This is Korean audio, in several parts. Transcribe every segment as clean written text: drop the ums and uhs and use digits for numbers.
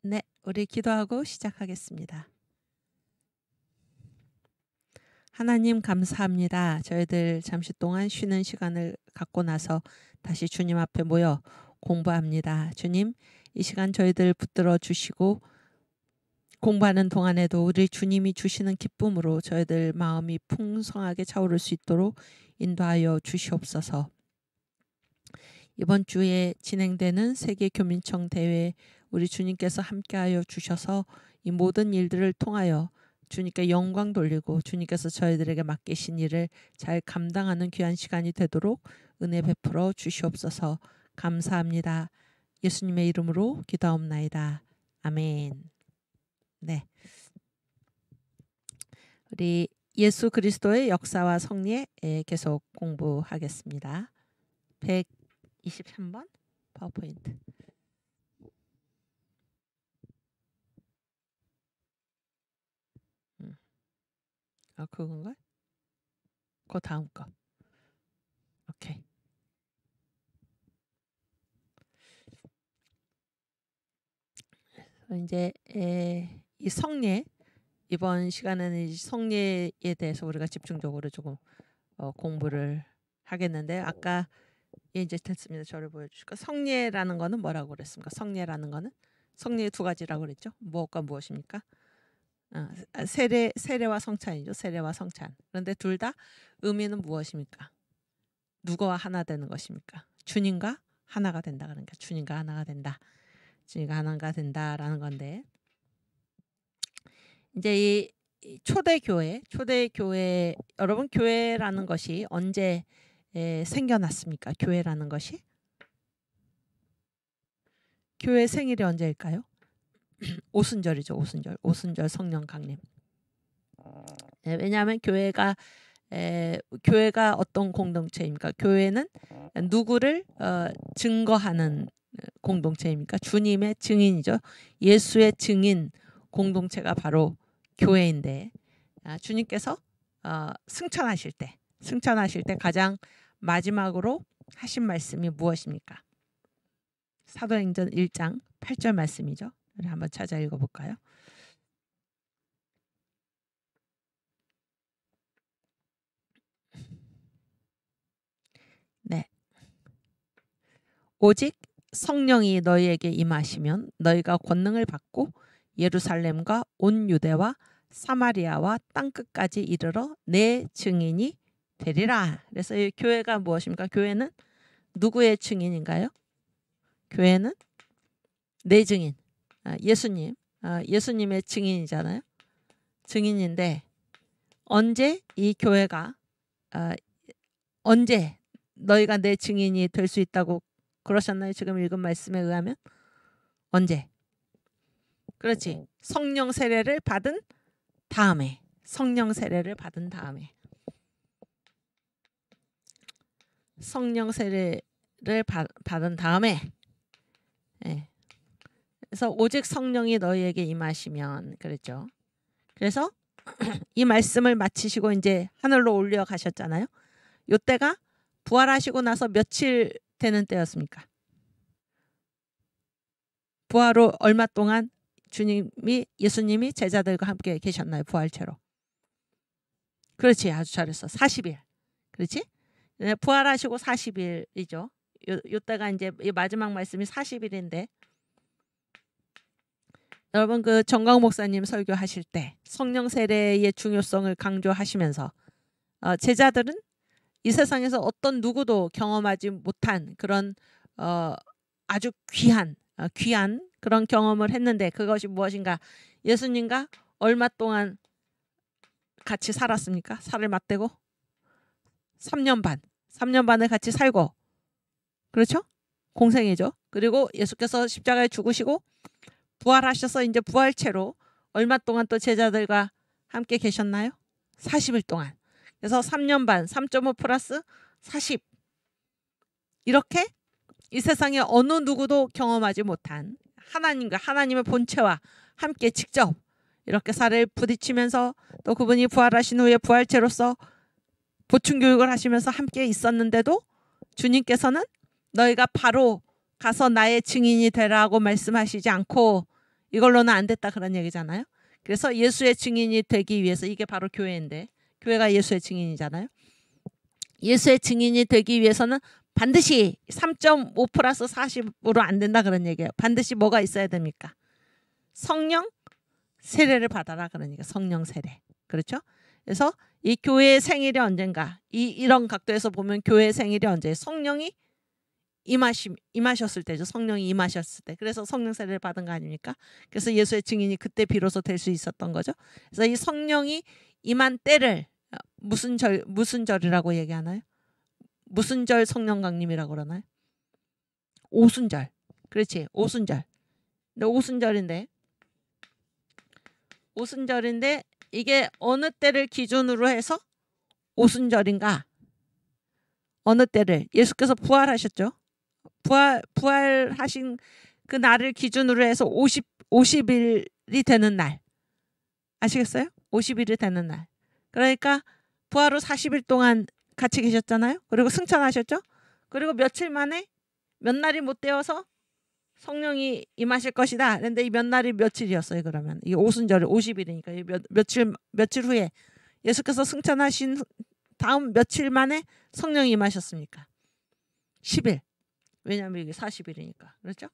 네, 우리 기도하고 시작하겠습니다. 하나님 감사합니다. 저희들 잠시 동안 쉬는 시간을 갖고 나서 다시 주님 앞에 모여 공부합니다. 주님, 이 시간 저희들 붙들어 주시고 공부하는 동안에도 우리 주님이 주시는 기쁨으로 저희들 마음이 풍성하게 차오를 수 있도록 인도하여 주시옵소서. 이번 주에 진행되는 세계교민청 대회 우리 주님께서 함께하여 주셔서 이 모든 일들을 통하여 주님께 영광 돌리고 주님께서 저희들에게 맡기신 일을 잘 감당하는 귀한 시간이 되도록 은혜 베풀어 주시옵소서. 감사합니다. 예수님의 이름으로 기도하옵나이다. 아멘. 네, 우리 예수 그리스도의 역사와 성리에 계속 공부하겠습니다. 123번 파워포인트. 그건가? 그 다음 거. 오케이. 이제 이 성례, 이번 시간에는 이 성례에 대해서 우리가 집중적으로 조금 공부를 하겠는데, 아까 이제 됐습니다. 저를 보여주실까? 성례라는 거는 뭐라고 그랬습니까? 성례라는 거는 성례의 두 가지라고 그랬죠. 무엇과 무엇입니까? 세례와 성찬이죠. 세례와 성찬. 그런데 둘 다 의미는 무엇입니까? 누구와 하나 되는 것입니까? 주님과 하나가 된다. 그러니까 주님과 하나가 된다. 주님과 하나가 된다라는 건데, 이제 이 초대교회 여러분, 교회라는 것이 언제 생겨났습니까? 교회라는 것이 교회 생일이 언제일까요? 오순절이죠. 오순절 성령 강림. 왜냐하면 교회가 어떤 공동체입니까? 교회는 누구를 증거하는 공동체입니까? 주님의 증인이죠. 예수의 증인 공동체가 바로 교회인데, 주님께서 승천하실 때 가장 마지막으로 하신 말씀이 무엇입니까? 사도행전 1장 8절 말씀이죠. 우리 한번 찾아 읽어볼까요? 네. 오직 성령이 너희에게 임하시면 너희가 권능을 받고 예루살렘과 온 유대와 사마리아와 땅끝까지 이르러 내 증인이 되리라. 그래서 이 교회가 무엇입니까? 교회는 누구의 증인인가요? 교회는 내 증인, 예수님의 증인이잖아요. 증인인데, 언제 이 교회가 언제 너희가 내 증인이 될 수 있다고 그러셨나요? 지금 읽은 말씀에 의하면 언제? 그렇지. 성령 세례를 받은 다음에. 성령 세례를 받은 다음에 그래서 오직 성령이 너희에게 임하시면 그랬죠. 그래서 이 말씀을 마치시고 이제 하늘로 올려가셨잖아요. 이때가 부활하시고 나서 며칠 되는 때였습니까? 부활 후 얼마 동안 예수님이 제자들과 함께 계셨나요? 부활체로. 그렇지, 아주 잘했어. 40일. 그렇지? 부활하시고 40일이죠. 이때가 이제 마지막 말씀이 40일인데, 여러분 그 정광 목사님 설교하실 때 성령 세례의 중요성을 강조하시면서 제자들은 이 세상에서 어떤 누구도 경험하지 못한 그런 아주 귀한 그런 경험을 했는데, 그것이 무엇인가? 예수님과 얼마 동안 같이 살았습니까? 살을 맞대고 3년 반을 같이 살고, 그렇죠? 공생이죠. 그리고 예수께서 십자가에 죽으시고 부활하셔서 이제 부활체로 얼마 동안 또 제자들과 함께 계셨나요? 40일 동안. 그래서 3년 반, 3.5 플러스 40. 이렇게 이 세상에 어느 누구도 경험하지 못한 하나님의 본체와 함께 직접 이렇게 살을 부딪히면서, 또 그분이 부활하신 후에 부활체로서 보충교육을 하시면서 함께 있었는데도 주님께서는 너희가 바로 가서 나의 증인이 되라고 말씀하시지 않고 이걸로는 안 됐다 그런 얘기잖아요. 그래서 예수의 증인이 되기 위해서 이게 바로 교회인데 교회가 예수의 증인이잖아요. 예수의 증인이 되기 위해서는 반드시 3.5 플러스 40으로 안 된다 그런 얘기예요. 반드시 뭐가 있어야 됩니까? 성령 세례를 받아라 그러니까 성령 세례. 그렇죠? 그래서 이 교회의 생일이 언젠가 이런 각도에서 보면 교회의 생일이 언제 성령이 임하셨을 때죠. 성령이 임하셨을 때. 그래서 성령 세례를 받은 거 아닙니까? 그래서 예수의 증인이 그때 비로소 될 수 있었던 거죠. 그래서 이 성령이 임한 때를 무슨 절이라고 얘기하나요? 무슨 절 성령 강림이라고 그러나요? 오순절. 그렇지. 오순절. 근데 오순절인데 이게 어느 때를 기준으로 해서 오순절인가? 어느 때를 예수께서 부활하셨죠? 부활하신 그 날을 기준으로 해서 50일이 되는 날. 아시겠어요? 50일이 되는 날. 그러니까 부활 후 40일 동안 같이 계셨잖아요. 그리고 승천하셨죠. 그리고 며칠 만에 몇 날이 못 되어서 성령이 임하실 것이다. 그런데 이 몇 날이 며칠이었어요. 그러면 이 오순절이 50일이니까 며칠 후에 예수께서 승천하신 다음 며칠 만에 성령이 임하셨습니까? 10일. 왜냐하면 이게 40일이니까. 그렇죠?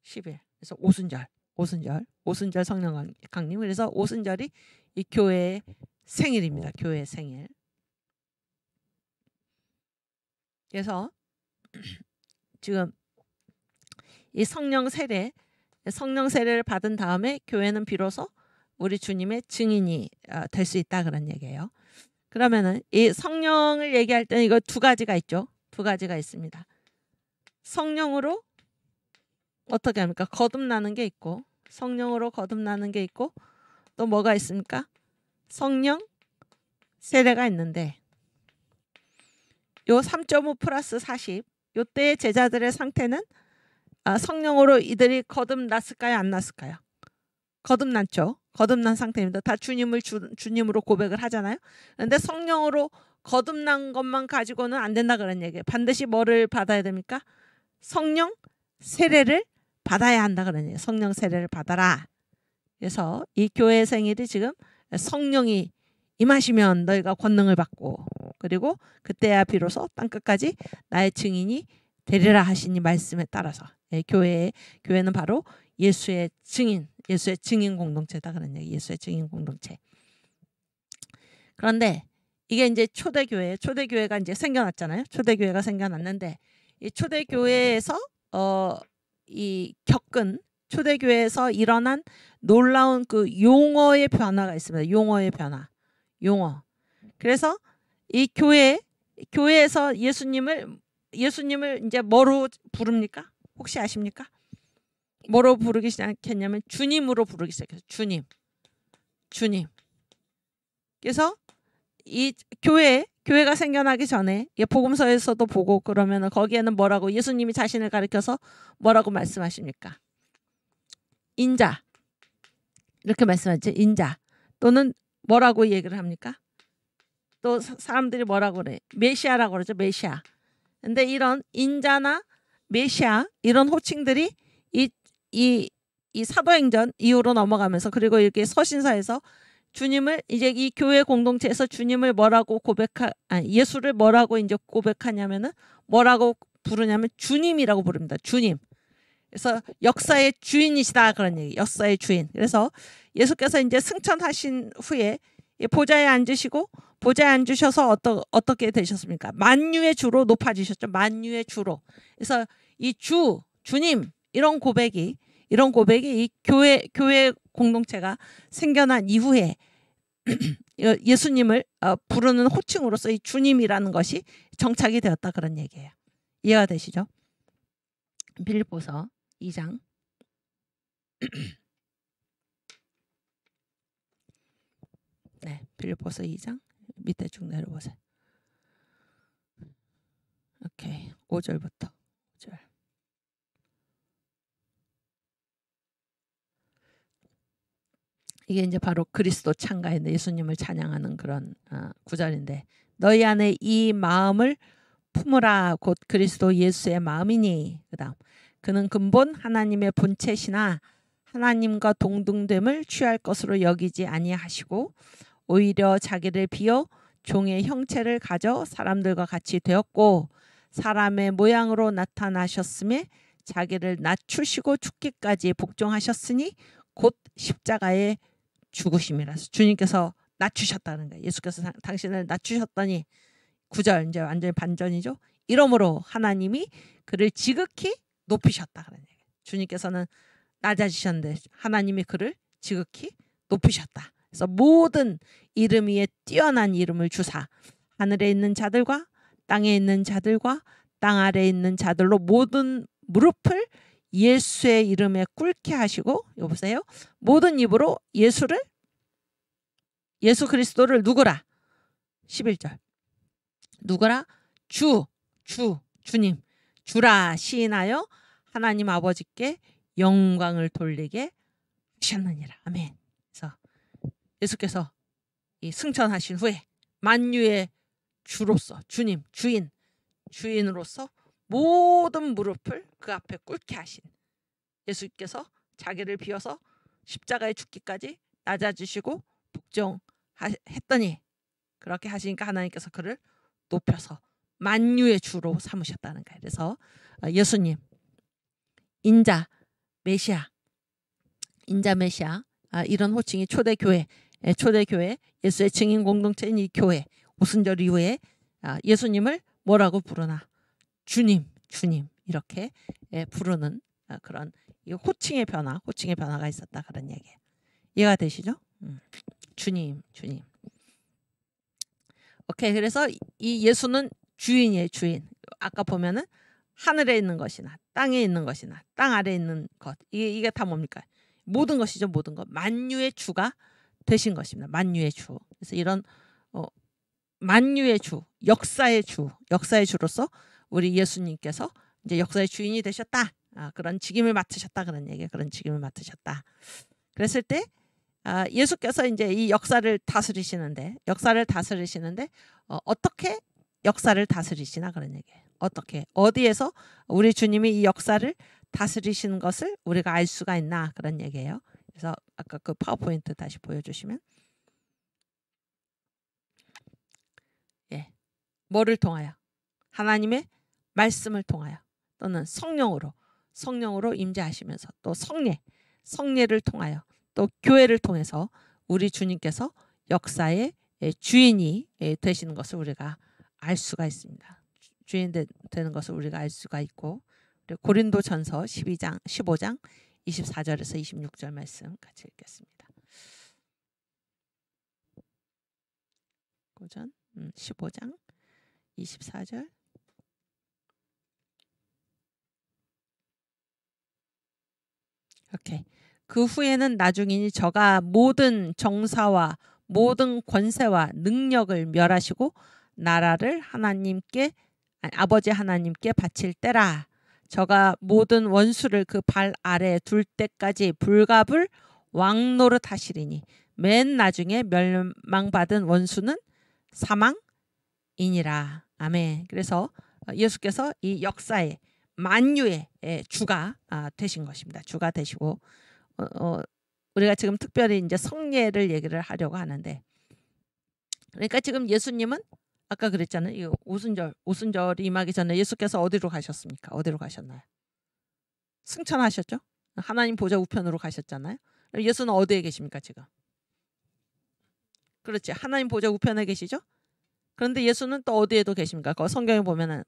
10일. 그래서 오순절 성령 강림. 그래서 오순절이 이 교회의 생일입니다. 교회의 생일. 그래서 지금 이 성령 세례를 받은 다음에 교회는 비로소 우리 주님의 증인이 될 수 있다 그런 얘기예요. 그러면은 이 성령을 얘기할 때는 이거 두 가지가 있죠. 두 가지가 있습니다. 성령으로 어떻게 합니까? 거듭나는 게 있고 성령으로 거듭나는 게 있고 또 뭐가 있습니까? 성령 세례가 있는데 요 3.5 플러스 40 요때의 제자들의 상태는 성령으로 이들이 거듭났을까요? 안 났을까요? 거듭났죠. 거듭난 상태입니다. 다 주님으로 고백을 하잖아요. 그런데 성령으로 거듭난 것만 가지고는 안 된다 그런 얘기예요. 반드시 뭐를 받아야 됩니까? 성령 세례를 받아야 한다 그런 얘기예요. 성령 세례를 받아라. 그래서 이 교회 생일이 지금 성령이 임하시면 너희가 권능을 받고 그리고 그때야 비로소 땅끝까지 나의 증인이 되리라 하시니 말씀에 따라서 교회는 바로 예수의 증인 공동체다 그런 얘기. 예수의 증인 공동체. 그런데 이게 이제 초대교회가 이제 생겨났잖아요. 초대교회가 생겨났는데 이 초대교회에서 이 겪은 초대교회에서 일어난 놀라운 그 용어의 변화가 있습니다. 용어의 변화. 용어. 그래서 이 교회에서 예수님을 이제 뭐로 부릅니까? 혹시 아십니까? 뭐로 부르기 시작했냐면 주님으로 부르기 시작했어요. 주님. 그래서 이 교회가 생겨나기 전에 복음서에서도 보고 그러면 거기에는 뭐라고 예수님이 자신을 가리켜서 뭐라고 말씀하십니까? 인자. 이렇게 말씀하죠. 인자. 또는 뭐라고 얘기를 합니까? 또 사람들이 뭐라고 그래? 메시아라고 그러죠. 메시아. 근데 이런 인자나 메시아 이런 호칭들이 이 사도행전 이후로 넘어가면서 그리고 이렇게 서신서에서 주님을 이제 이 교회 공동체에서 주님을 뭐라고 예수를 뭐라고 이제 고백하냐면은 뭐라고 부르냐면 주님이라고 부릅니다. 주님. 그래서 역사의 주인이시다 그런 얘기. 역사의 주인. 그래서 예수께서 이제 승천하신 후에 보좌에 앉으시고 보좌에 앉으셔서 어떻게 되셨습니까? 만유의 주로 높아지셨죠. 만유의 주로. 그래서 이 주님 이런 고백이 이 교회 공동체가 생겨난 이후에 예수님을 부르는 호칭으로서 이 주님이라는 것이 정착이 되었다 그런 얘기예요. 이해가 되시죠? 빌립보서 2장 네, 빌립보서 2장 밑에 쭉 내려보세요. 오케이, 5절부터 5절. 이게 이제 바로 그리스도 창가인데 예수님을 찬양하는 그런 구절인데 너희 안에 이 마음을 품으라 곧 그리스도 예수의 마음이니 그다음 그는 근본 하나님의 본체시나 하나님과 동등됨을 취할 것으로 여기지 아니하시고 오히려 자기를 비어 종의 형체를 가져 사람들과 같이 되었고 사람의 모양으로 나타나셨음에 자기를 낮추시고 죽기까지 복종하셨으니 곧 십자가에 죽으심이라서 주님께서 낮추셨다는 거예요. 예수께서 당신을 낮추셨더니 9절 이제 완전히 반전이죠. 이러므로 하나님이 그를 지극히 높이셨다 그런 얘기예요. 주님께서는 낮아지셨는데 하나님이 그를 지극히 높이셨다. 그래서 모든 이름 위에 뛰어난 이름을 주사 하늘에 있는 자들과 땅에 있는 자들과 땅 아래에 있는 자들로 모든 무릎을 예수의 이름에 꿇게 하시고 여보세요. 모든 입으로 예수 그리스도를 누구라? 11절. 누구라? 주님. 주라 시인하여 하나님 아버지께 영광을 돌리게 하셨느니라. 아멘. 그래서 예수께서 이 승천하신 후에 만유의 주로서 주님, 주인으로서 모든 무릎을 그 앞에 꿇게 하신 예수께서 자기를 비워서 십자가에 죽기까지 낮아지시고 복종했더니 그렇게 하시니까 하나님께서 그를 높여서 만유의 주로 삼으셨다는 거예요. 그래서 예수님 인자 메시아 이런 호칭이 초대교회 예수의 증인 공동체인 이 교회 오순절 이후에 예수님을 뭐라고 부르나 주님 이렇게 부르는 그런 호칭의 변화가 있었다 그런 얘기예요. 이해가 되시죠? 주님. 오케이. 그래서 이 예수는 주인이에요. 주인. 아까 보면은 하늘에 있는 것이나 땅에 있는 것이나 땅 아래에 있는 것 이게 다 뭡니까? 모든 것이죠. 모든 것. 만유의 주가 되신 것입니다. 만유의 주. 그래서 이런 만유의 주, 역사의 주로서 우리 예수님께서 이제 역사의 주인이 되셨다. 그런 직임을 맡으셨다 그런 얘기예요. 그런 직임을 맡으셨다. 그랬을 때 예수께서 이제 이 역사를 다스리시는데 어떻게 역사를 다스리시나 그런 얘기예요. 어떻게 어디에서 우리 주님이 이 역사를 다스리시는 것을 우리가 알 수가 있나 그런 얘기예요. 그래서 아까 그 파워포인트 다시 보여주시면 뭐를 통하여? 하나님의 말씀을 통하여 또는 성령으로 임재하시면서 또 성례를 통하여 또 교회를 통해서 우리 주님께서 역사의 주인이 되시는 것을 우리가 알 수가 있습니다. 주인 되는 것을 우리가 알 수가 있고 고린도전서 15장 24절에서 26절 말씀 같이 읽겠습니다. 고전 15장 24절 오케이. 그 후에는 나중이니 저가 모든 정사와 모든 권세와 능력을 멸하시고 나라를 아버지 하나님께 바칠 때라. 저가 모든 원수를 그 발 아래에 둘 때까지 불갑을 왕노릇 하시리니 맨 나중에 멸망받은 원수는 사망이니라. 아멘. 그래서 예수께서 이 역사의 만유의 주가 되신 것입니다. 주가 되시고 우리가 지금 특별히 이제 성례를 얘기를 하려고 하는데 그러니까 지금 예수님은 아까 그랬잖아요. 이 오순절이 임하기 전에 예수께서 어디로 가셨습니까? 어디로 가셨나요? 승천하셨죠? 하나님 보좌 우편으로 가셨잖아요. 예수는 어디에 계십니까 지금? 그렇지. 하나님 보좌 우편에 계시죠? 그런데 예수는 또 어디에도 계십니까? 그 성경에 보면은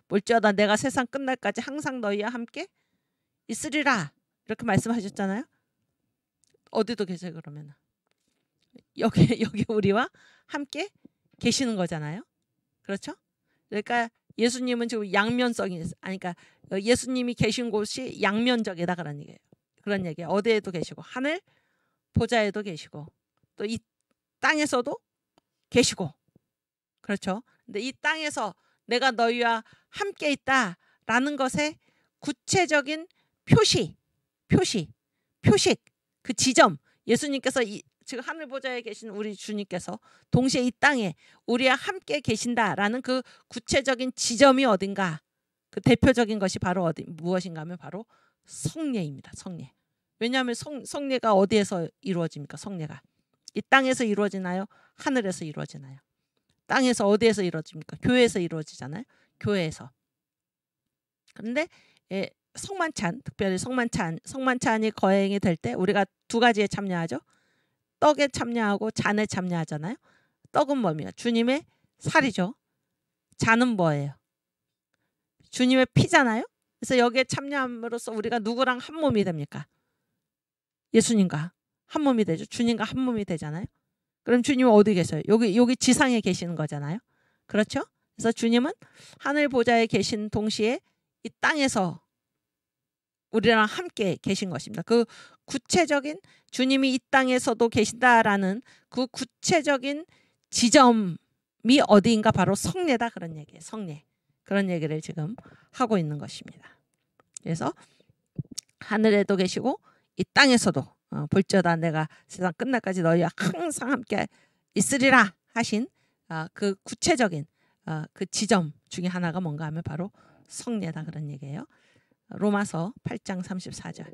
볼지어다 내가 세상 끝날까지 항상 너희와 함께 있으리라 이렇게 말씀하셨잖아요. 어디도 계세요 그러면? 여기 우리와 함께 계시는 거잖아요. 그렇죠? 그러니까 예수님은 지금 양면성이 그러니까 예수님이 계신 곳이 양면적이다 그런 얘기예요. 그런 얘기예요. 어디에도 계시고 하늘 보좌에도 계시고 또 이 땅에서도 계시고 그렇죠. 근데 이 땅에서 내가 너희와 함께 있다라는 것의 구체적인 표식 그 지점 예수님께서 지금 하늘 보좌에 계신 우리 주님께서 동시에 이 땅에 우리와 함께 계신다라는 그 구체적인 지점이 어딘가 그 대표적인 것이 바로 무엇인가 하면 바로 성례입니다. 성례. 왜냐하면 성례가 어디에서 이루어집니까? 성례가 이 땅에서 이루어지나요? 하늘에서 이루어지나요? 땅에서 어디에서 이루어집니까? 교회에서 이루어지잖아요. 교회에서. 그런데 성만찬, 특별히 성만찬이 거행이 될 때 우리가 두 가지에 참여하죠. 떡에 참여하고 잔에 참여하잖아요. 떡은 뭡니까? 주님의 살이죠. 잔은 뭐예요? 주님의 피잖아요. 그래서 여기에 참여함으로써 우리가 누구랑 한 몸이 됩니까? 예수님과 한 몸이 되죠. 주님과 한 몸이 되잖아요. 그럼 주님은 어디 계세요? 여기 지상에 계시는 거잖아요. 그렇죠? 그래서 주님은 하늘 보좌에 계신 동시에 이 땅에서 우리랑 함께 계신 것입니다. 그 구체적인 주님이 이 땅에서도 계신다라는 그 구체적인 지점이 어디인가 바로 성례다 그런 얘기예요. 성례. 그런 얘기를 지금 하고 있는 것입니다. 그래서 하늘에도 계시고 이 땅에서도 볼지어다 내가 세상 끝날까지 너희와 항상 함께 있으리라 하신 그 구체적인 그 지점 중에 하나가 뭔가 하면 바로 성례다 그런 얘기예요. 로마서 8장 34절.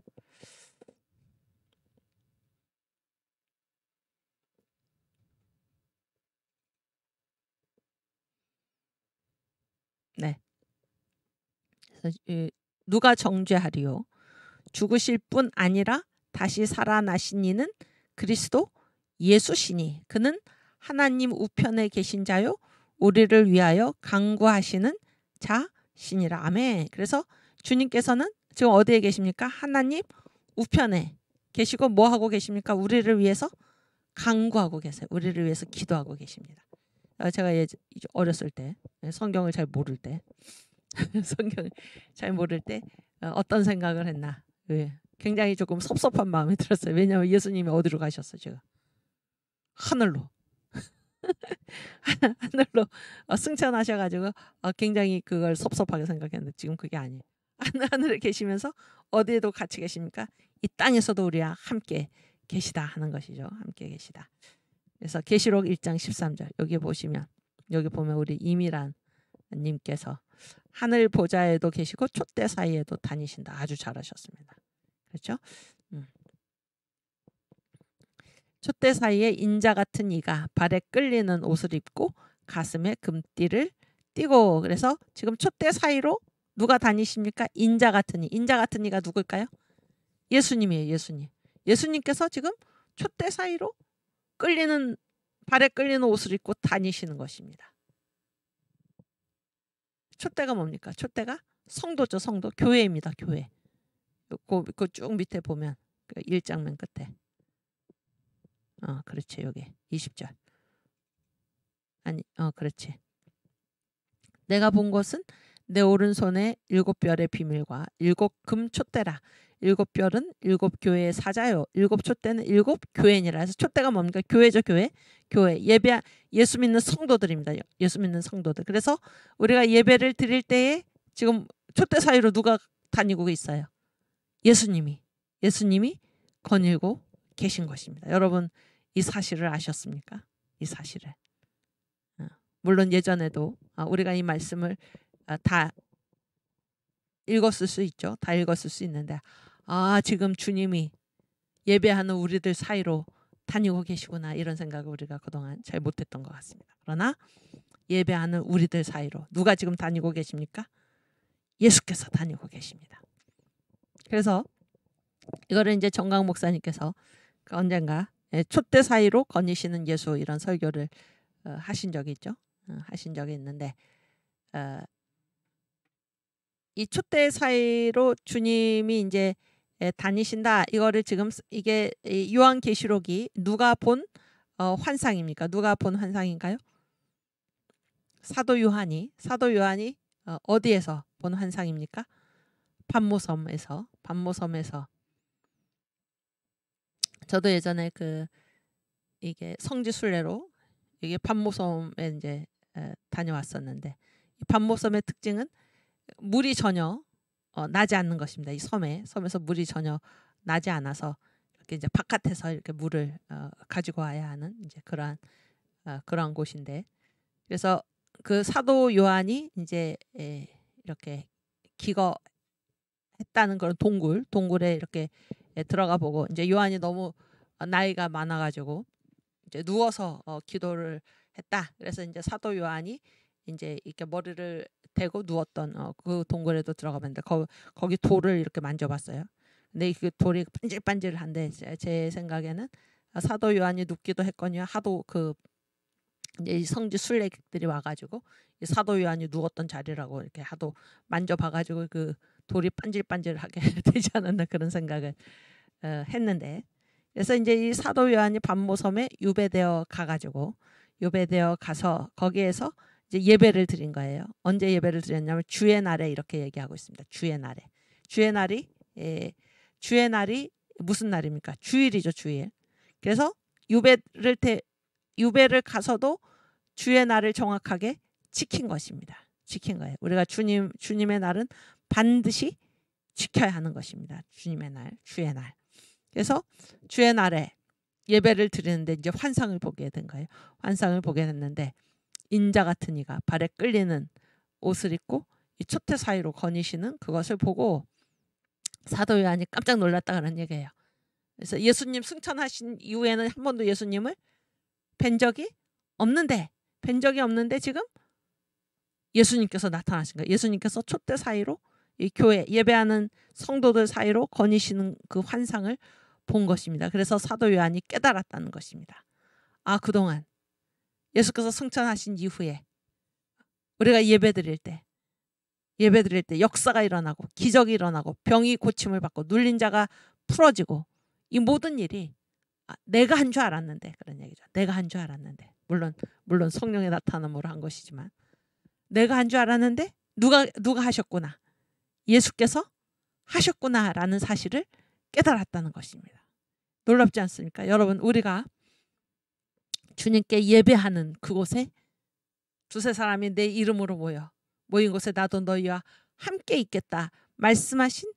네. 그래서 누가 정죄하리요? 죽으실 뿐 아니라 다시 살아나신 이는 그리스도 예수시니 그는 하나님 우편에 계신 자요 우리를 위하여 간구하시는 자시니라. 아멘. 그래서 주님께서는 지금 어디에 계십니까? 하나님 우편에 계시고 뭐 하고 계십니까? 우리를 위해서 간구하고 계세요. 우리를 위해서 기도하고 계십니다. 제가 어렸을 때 성경을 잘 모를 때 성경을 잘 모를 때 어떤 생각을 했나? 굉장히 조금 섭섭한 마음이 들었어요. 왜냐하면 예수님이 어디로 가셨어요? 지금 하늘로 하늘로 승천하셔가지고 굉장히 그걸 섭섭하게 생각했는데 지금 그게 아니에요. 하늘에 계시면서 어디에도 같이 계십니까? 이 땅에서도 우리와 함께 계시다 하는 것이죠. 함께 계시다. 그래서 계시록 1장 13절 여기 보시면 여기 보면 우리 이미란 님께서 하늘 보좌에도 계시고 촛대 사이에도 다니신다. 아주 잘하셨습니다. 그렇죠? 촛대 사이에 인자 같은 이가 발에 끌리는 옷을 입고 가슴에 금띠를 띠고 그래서 지금 촛대 사이로 누가 다니십니까? 인자 같은 이. 인자 같은 이가 누굴까요? 예수님이에요. 예수님. 예수님께서 지금 촛대 사이로 발에 끌리는 옷을 입고 다니시는 것입니다. 촛대가 뭡니까? 촛대가 성도죠. 성도. 교회입니다. 교회. 그 쭉 밑에 보면 그 1장 맨 끝에 그렇지. 여기 20절. 아니 그렇지. 내가 본 것은 내 오른손에 7별의 비밀과 7금 촛대라. 7별은 7교회의 사자요. 7촛대는 7교회니라. 그래서 촛대가 뭡니까? 교회죠. 교회. 예수 믿는 성도들입니다. 예수 믿는 성도들. 그래서 우리가 예배를 드릴 때에 지금 촛대 사이로 누가 다니고 있어요? 예수님이 거닐고 계신 것입니다. 여러분 이 사실을 아셨습니까? 이 사실을. 물론 예전에도 우리가 이 말씀을 다 읽었을 수 있죠. 다 읽었을 수 있는데 지금 주님이 예배하는 우리들 사이로 다니고 계시구나 이런 생각을 우리가 그동안 잘 못했던 것 같습니다. 그러나 예배하는 우리들 사이로 누가 지금 다니고 계십니까? 예수께서 다니고 계십니다. 그래서 이거를 이제 정강 목사님께서 언젠가 촛대 사이로 거니시는 예수 이런 설교를 하신 적이 있죠. 하신 적이 있는데 이 촛대 사이로 주님이 이제 다니신다. 이거를 지금 이게 요한계시록이 누가 본 환상입니까? 누가 본 환상인가요? 사도 요한이 어디에서 본 환상입니까? 반모섬에서 저도 예전에 이게 성지 순례로 이게 반모섬에 이제 다녀왔었는데 이 반모섬의 특징은 물이 전혀 나지 않는 것입니다. 이 섬에서 물이 전혀 나지 않아서 이렇게 이제 바깥에서 이렇게 물을 가지고 와야 하는 이제 그러한 곳인데 그래서 그 사도 요한이 이제 이렇게 기거했다는 그런 동굴에 이렇게 들어가 보고 이제 요한이 너무 나이가 많아가지고 이제 누워서 기도를 했다. 그래서 이제 사도 요한이 이제 이렇게 머리를 대고 누웠던 그 동굴에도 들어가봤는데 거기 돌을 이렇게 만져봤어요. 근데 그 돌이 반질반질한데 제 생각에는 사도 요한이 눕기도 했거니와 하도 그 이제 성지 순례객들이 와가지고 사도 요한이 누웠던 자리라고 이렇게 하도 만져봐가지고 그 돌이 반질반질하게 되지 않았나 그런 생각을 했는데, 그래서 이제 이 사도 요한이 반모섬에 유배되어 가가지고 유배되어 가서 거기에서 이제 예배를 드린 거예요. 언제 예배를 드렸냐면 주의 날에 이렇게 얘기하고 있습니다. 주의 날에. 주의 날이 무슨 날입니까? 주일이죠, 주일. 그래서 유배를 가서도 주의 날을 정확하게 지킨 것입니다. 지킨 거예요. 우리가 주님의 날은 반드시 지켜야 하는 것입니다. 주님의 날, 주의 날. 그래서 주의 날에 예배를 드리는데 이제 환상을 보게 된 거예요. 환상을 보게 됐는데 인자 같은 이가 발에 끌리는 옷을 입고 이 촛대 사이로 거니시는 그것을 보고 사도 요한이 깜짝 놀랐다 그런 얘기예요. 그래서 예수님 승천하신 이후에는 한 번도 예수님을 뵌 적이 없는데 지금 예수님께서 나타나신 거예요. 예수님께서 촛대 사이로 이 교회 예배하는 성도들 사이로 거니시는 그 환상을 본 것입니다. 그래서 사도 요한이 깨달았다는 것입니다. 아, 그동안 예수께서 승천하신 이후에 우리가 예배드릴 때 역사가 일어나고 기적이 일어나고 병이 고침을 받고 눌린 자가 풀어지고 이 모든 일이 내가 한 줄 알았는데 그런 얘기죠. 내가 한 줄 알았는데 물론 성령의 나타남으로 한 것이지만 내가 한 줄 알았는데 누가 하셨구나. 예수께서 하셨구나라는 사실을 깨달았다는 것입니다. 놀랍지 않습니까? 여러분, 우리가 주님께 예배하는 그곳에 두세 사람이 내 이름으로 모인 곳에 나도 너희와 함께 있겠다 말씀하신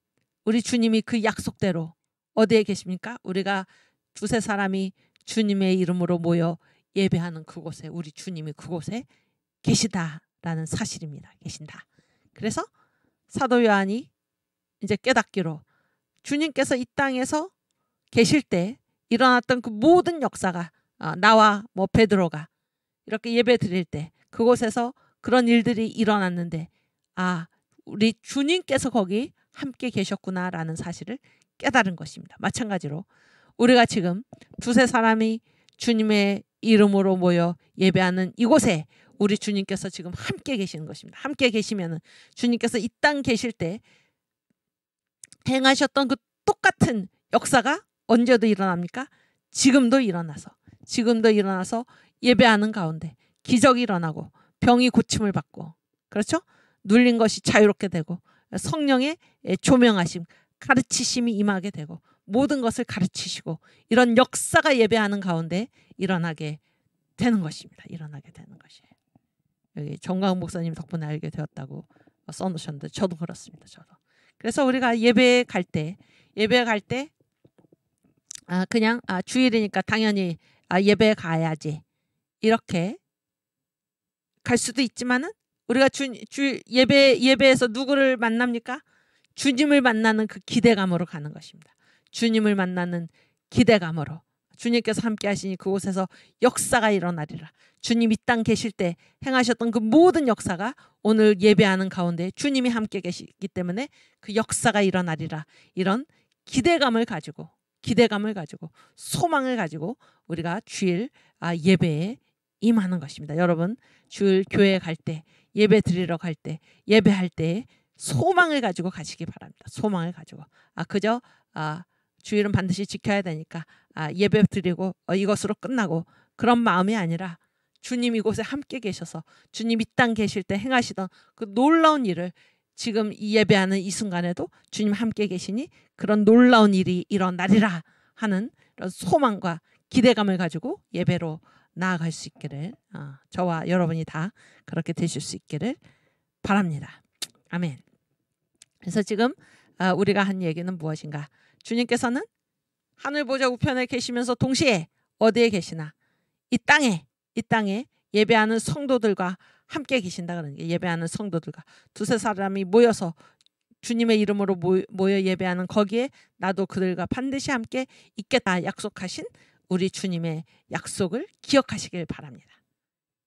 우리 주님이 그 약속대로 어디에 계십니까? 우리가 두세 사람이 주님의 이름으로 모여 예배하는 그곳에 우리 주님이 그곳에 계시다라는 사실입니다. 계신다. 그래서 사도 요한이 이제 깨닫기로 주님께서 이 땅에서 계실 때 일어났던 그 모든 역사가 나와 베드로가 이렇게 예배 드릴 때 그곳에서 그런 일들이 일어났는데 우리 주님께서 거기 함께 계셨구나라는 사실을 깨달은 것입니다. 마찬가지로 우리가 지금 두세 사람이 주님의 이름으로 모여 예배하는 이곳에 우리 주님께서 지금 함께 계시는 것입니다. 함께 계시면은 주님께서 이 땅 계실 때 행하셨던 그 똑같은 역사가 언제도 일어납니까? 지금도 일어나서 예배하는 가운데 기적이 일어나고 병이 고침을 받고 그렇죠? 눌린 것이 자유롭게 되고 성령의 조명하심 가르치심이 임하게 되고 모든 것을 가르치시고 이런 역사가 예배하는 가운데 일어나게 되는 것입니다. 일어나게 되는 것이에요. 여기 정광 목사님 덕분에 알게 되었다고 써놓으셨는데 저도 그렇습니다. 저도. 그래서 우리가 예배에 갈 때 그냥 주일이니까 당연히 예배에 가야지 이렇게 갈 수도 있지만은 우리가 예배에서 누구를 만납니까? 주님을 만나는 그 기대감으로 가는 것입니다. 주님을 만나는 기대감으로 주님께서 함께 하시니 그곳에서 역사가 일어나리라. 주님 이 땅 계실 때 행하셨던 그 모든 역사가 오늘 예배하는 가운데 주님이 함께 계시기 때문에 그 역사가 일어나리라. 이런 기대감을 가지고 소망을 가지고 우리가 주일 예배에 임하는 것입니다. 여러분, 주일 교회에 갈 때 예배 드리러 갈 때 예배할 때 소망을 가지고 가시기 바랍니다. 소망을 가지고 그저 주일은 반드시 지켜야 되니까 예배 드리고 이것으로 끝나고 그런 마음이 아니라 주님 이곳에 함께 계셔서 주님 이 땅 계실 때 행하시던 그 놀라운 일을 지금 이 예배하는 이 순간에도 주님 함께 계시니 그런 놀라운 일이 일어나리라 하는 이런 소망과 기대감을 가지고 예배로 나아갈 수 있기를 저와 여러분이 다 그렇게 되실 수 있기를 바랍니다. 아멘. 그래서 지금 우리가 한 얘기는 무엇인가? 주님께서는 하늘 보좌 우편에 계시면서 동시에 어디에 계시나? 이 땅에 예배하는 성도들과 함께 계신다 그러는 게 예배하는 성도들과 두세 사람이 모여서 주님의 이름으로 모여 예배하는 거기에 나도 그들과 반드시 함께 있겠다 약속하신 우리 주님의 약속을 기억하시길 바랍니다.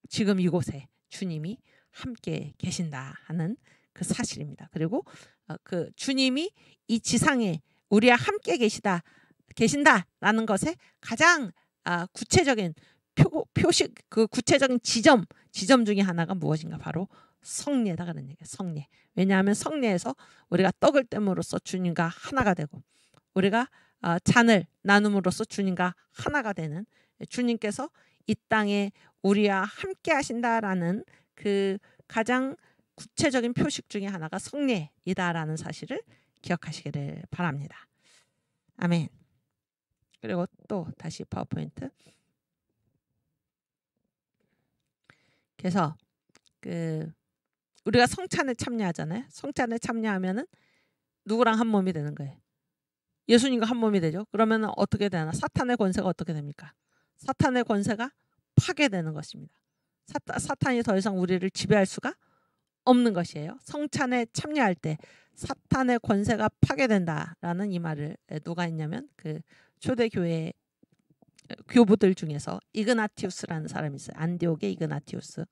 지금 이곳에 주님이 함께 계신다 하는 그 사실입니다. 그리고 그 주님이 이 지상에 우리와 함께 계신다라는 것에 가장 구체적인 표식, 그 구체적인 지점 중에 하나가 무엇인가? 바로 성례다 그런 얘기예요. 성례. 왜냐하면 성례에서 우리가 떡을 떼므로써 주님과 하나가 되고, 우리가 잔을 나눔으로써 주님과 하나가 되는, 주님께서 이 땅에 우리와 함께 하신다라는 그 가장 구체적인 표식 중에 하나가 성례이다라는 사실을 기억하시기를 바랍니다. 아멘. 그리고 또 다시 파워포인트. 그래서 우리가 성찬에 참여하잖아요. 성찬에 참여하면은 누구랑 한 몸이 되는 거예요? 예수님과 한 몸이 되죠. 그러면 어떻게 되나? 사탄의 권세가 어떻게 됩니까? 사탄의 권세가 파괴되는 것입니다. 사탄이 더 이상 우리를 지배할 수가 없는 것이에요. 성찬에 참여할 때 사탄의 권세가 파괴된다라는 이 말을 누가 했냐면 그 초대교회 교부들 중에서 이그나티우스라는 사람이 있어요. 안디옥의 이그나티우스.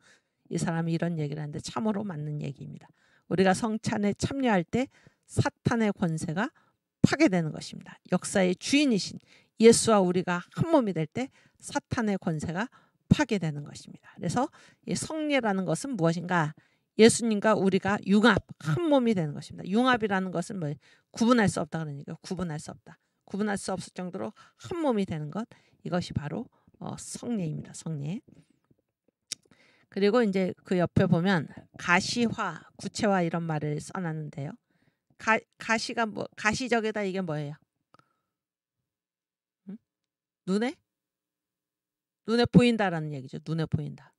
이 사람이 이런 얘기를 하는데 참으로 맞는 얘기입니다. 우리가 성찬에 참여할 때 사탄의 권세가 파괴되는 것입니다. 역사의 주인이신 예수와 우리가 한 몸이 될 때 사탄의 권세가 파괴되는 것입니다. 그래서 이 성례라는 것은 무엇인가? 예수님과 우리가 융합, 한 몸이 되는 것입니다. 융합이라는 것은 뭐 구분할 수 없다 그러니까 구분할 수 없다. 구분할 수 없을 정도로 한 몸이 되는 것, 이것이 바로 성례입니다. 성례. 그리고 이제 그 옆에 보면 가시화, 구체화 이런 말을 써놨는데요. 가시가 뭐 가시적이다 이게 뭐예요? 응? 눈에 보인다라는 얘기죠. 눈에 보인다.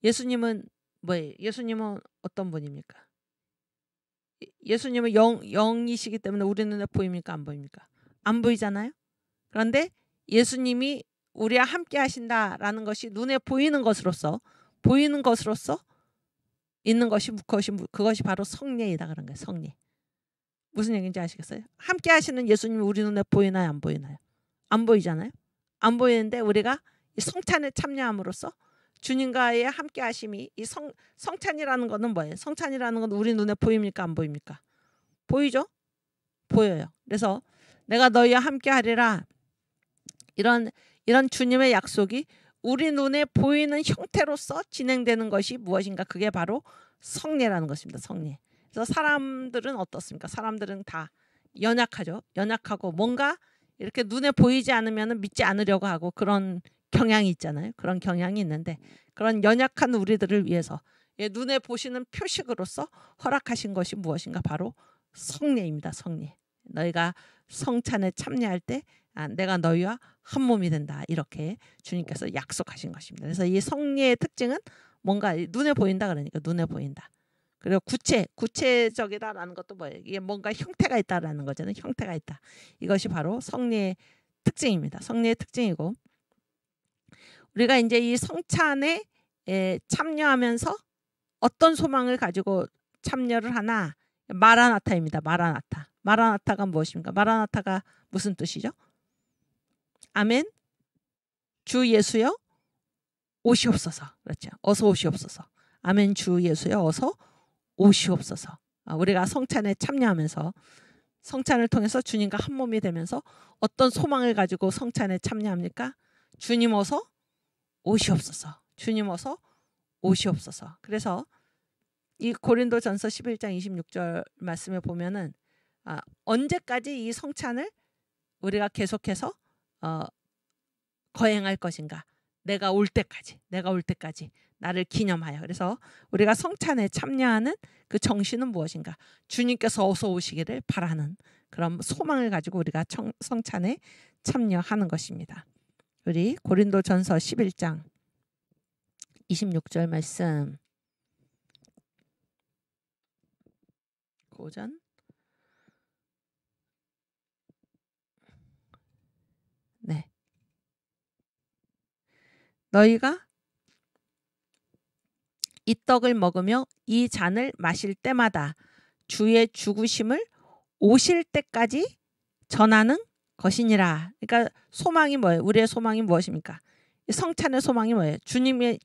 예수님은 뭐예요? 예수님은 어떤 분입니까? 예수님은 영이시기 때문에 우리 눈에 보입니까? 안 보입니까? 안 보이잖아요. 그런데 예수님이 우리와 함께 하신다라는 것이 눈에 보이는 것으로서 있는 것이 그것이 바로 성례이다 그런 거예요. 성례. 무슨 얘기인지 아시겠어요? 함께 하시는 예수님이 우리 눈에 보이나요? 안 보이나요? 안 보이잖아요. 안 보이는데 우리가 이 성찬에 참여함으로써 주님과의 함께 하심이, 이 성찬이라는 것은 뭐예요? 성찬이라는 건 우리 눈에 보입니까? 안 보입니까? 보이죠? 보여요. 그래서 내가 너희와 함께 하리라, 이런 주님의 약속이 우리 눈에 보이는 형태로서 진행되는 것이 무엇인가? 그게 바로 성례라는 것입니다. 성례. 그래서 사람들은 어떻습니까? 사람들은 다 연약하죠. 연약하고 뭔가 이렇게 눈에 보이지 않으면 믿지 않으려고 하고 그런 경향이 있잖아요. 그런 경향이 있는데, 그런 연약한 우리들을 위해서 눈에 보시는 표식으로서 허락하신 것이 무엇인가? 바로 성례입니다. 성례. 너희가 성찬에 참여할 때 내가 너희와 한 몸이 된다, 이렇게 주님께서 약속하신 것입니다. 그래서 이 성례의 특징은 뭔가 눈에 보인다 그러니까 눈에 보인다. 그리고 구체적이다라는 것도 뭐예요? 이게 뭔가 형태가 있다라는 거잖아요. 형태가 있다. 이것이 바로 성례의 특징입니다. 성례의 특징이고, 우리가 이제 이 성찬에 참여하면서 어떤 소망을 가지고 참여를 하나? 마라나타입니다. 마라나타. 마라나타가 무엇입니까? 마라나타가 무슨 뜻이죠? 아멘. 주 예수여 오시옵소서. 그렇죠. 어서 오시옵소서. 아멘. 주 예수여 어서 오시옵소서. 우리가 성찬에 참여하면서 성찬을 통해서 주님과 한 몸이 되면서 어떤 소망을 가지고 성찬에 참여합니까? 주님 어서 오시옵소서. 주님 어서 오시옵소서. 그래서 이 고린도전서 11장 26절 말씀에 보면은 언제까지 이 성찬을 우리가 계속해서 거행할 것인가? 내가 올 때까지 나를 기념하여. 그래서 우리가 성찬에 참여하는 그 정신은 무엇인가? 주님께서 어서 오시기를 바라는 그런 소망을 가지고 우리가 성찬에 참여하는 것입니다. 우리 고린도전서 11장 26절 말씀 고전. 네. 너희가 이 떡을 먹으며 이 잔을 마실 때마다 주의 죽으심을 오실 때까지 전하는 것이니라. 그러니까 소망이 뭐예요? 우리의 소망이 무엇입니까? 성찬의 소망이 뭐예요? 주님이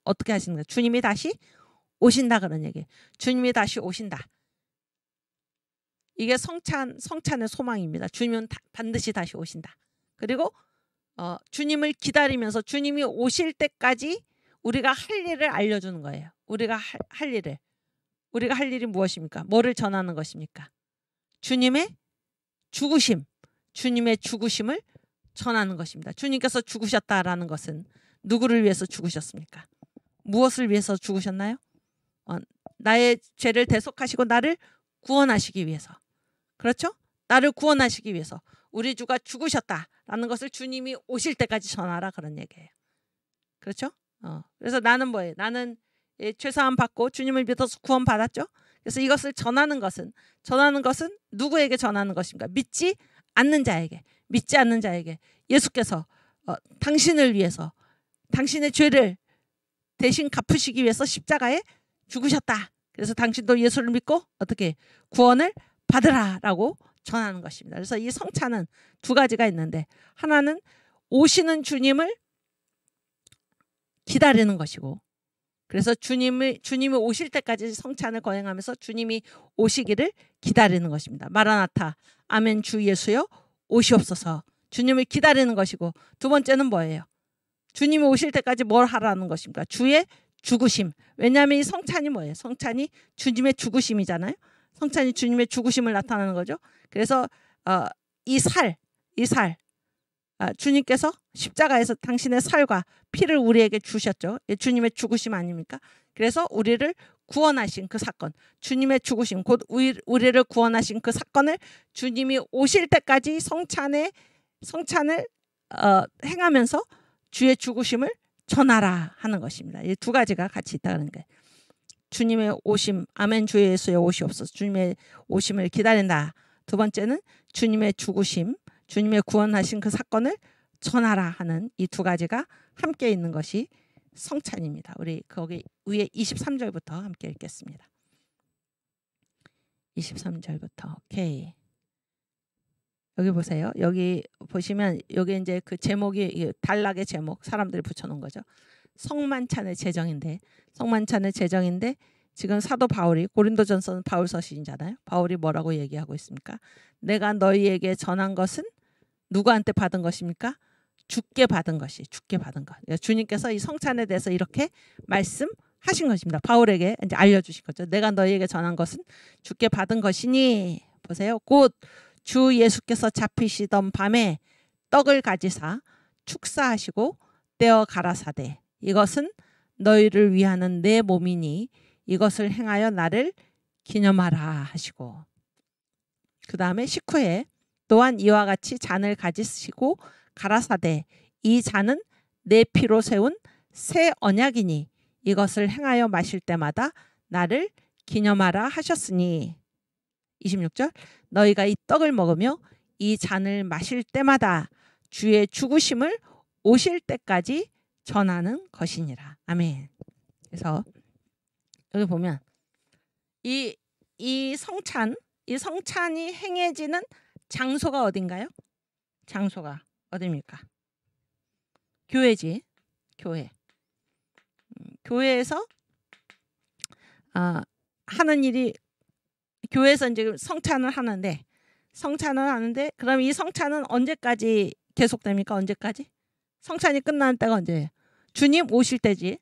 어떻게 하시는가? 주님이 다시 오신다 그런 얘기예요. 주님이 다시 오신다. 이게 성찬의 소망입니다. 주님은 반드시 다시 오신다. 그리고 주님을 기다리면서 주님이 오실 때까지 우리가 할 일을 알려주는 거예요. 우리가 할 일이 무엇입니까? 뭐를 전하는 것입니까? 주님의 죽으심을 전하는 것입니다. 주님께서 죽으셨다라는 것은 누구를 위해서 죽으셨습니까? 무엇을 위해서 죽으셨나요? 나의 죄를 대속하시고 나를 구원하시기 위해서. 그렇죠? 나를 구원하시기 위해서 우리 주가 죽으셨다라는 것을 주님이 오실 때까지 전하라 그런 얘기예요. 그렇죠? 그래서 나는 뭐예요? 나는 죄사함 받고 주님을 믿어서 구원 받았죠. 그래서 이것을 전하는 것은 누구에게 전하는 것입니까? 믿지 않는 자에게 예수께서 당신을 위해서 당신의 죄를 대신 갚으시기 위해서 십자가에 죽으셨다. 그래서 당신도 예수를 믿고 어떻게 구원을 받으라라고 전하는 것입니다. 그래서 이 성찬은 두 가지가 있는데 하나는 오시는 주님을 기다리는 것이고 그래서 주님이 오실 때까지 성찬을 거행하면서 주님이 오시기를 기다리는 것입니다. 마라나타 아멘 주 예수여 오시옵소서. 주님을 기다리는 것이고 두 번째는 뭐예요? 주님이 오실 때까지 뭘 하라는 것입니까? 주의 죽으심. 왜냐하면 이 성찬이 뭐예요? 성찬이 주님의 죽으심이잖아요. 성찬이 주님의 죽으심을 나타내는 거죠. 그래서 이 살 주님께서 십자가에서 당신의 살과 피를 우리에게 주셨죠. 주님의 죽으심 아닙니까? 그래서 우리를 구원하신 그 사건, 주님의 죽으심, 곧 우리를 구원하신 그 사건을 주님이 오실 때까지 성찬을 행하면서 주의 죽으심을 전하라 하는 것입니다. 이 두 가지가 같이 있다는 거예요. 주님의 오심, 아멘 주 예수의 오시옵소서. 주님의 오심을 기다린다. 두 번째는 주님의 죽으심, 주님의 구원하신 그 사건을 전하라 하는 이 두 가지가 함께 있는 것이 성찬입니다. 우리 거기 위에 23절부터 함께 읽겠습니다. 23절부터 오케이. 여기 보세요. 여기 보시면 여기 이제 그 제목이 단락의 제목 사람들이 붙여놓은 거죠. 성만찬의 제정인데 지금 사도 바울이 고린도전서는 바울서신이잖아요. 바울이 뭐라고 얘기하고 있습니까? 내가 너희에게 전한 것은 누구한테 받은 것입니까? 주께 받은 것. 주님께서 이 성찬에 대해서 이렇게 말씀하신 것입니다. 바울에게 이제 알려주신 거죠. 내가 너희에게 전한 것은 주께 받은 것이니 보세요. 곧 주 예수께서 잡히시던 밤에 떡을 가지사 축사하시고 떼어 가라사대 이것은 너희를 위하는 내 몸이니 이것을 행하여 나를 기념하라 하시고 그 다음에 19회 또한 이와 같이 잔을 가지시고 가라사대 이 잔은 내 피로 세운 새 언약이니 이것을 행하여 마실 때마다 나를 기념하라 하셨으니 26절 너희가 이 떡을 먹으며 이 잔을 마실 때마다 주의 죽으심을 오실 때까지 전하는 것이니라. 아멘. 그래서 여기 보면 이 성찬이 행해지는 장소가 어딘가요? 장소가 어디입니까? 교회지. 교회에서 하는 일이 교회에서 이제 성찬을 하는데 그럼 이 성찬은 언제까지 계속됩니까? 언제까지? 성찬이 끝나는 때가 언제예요? 주님 오실 때지.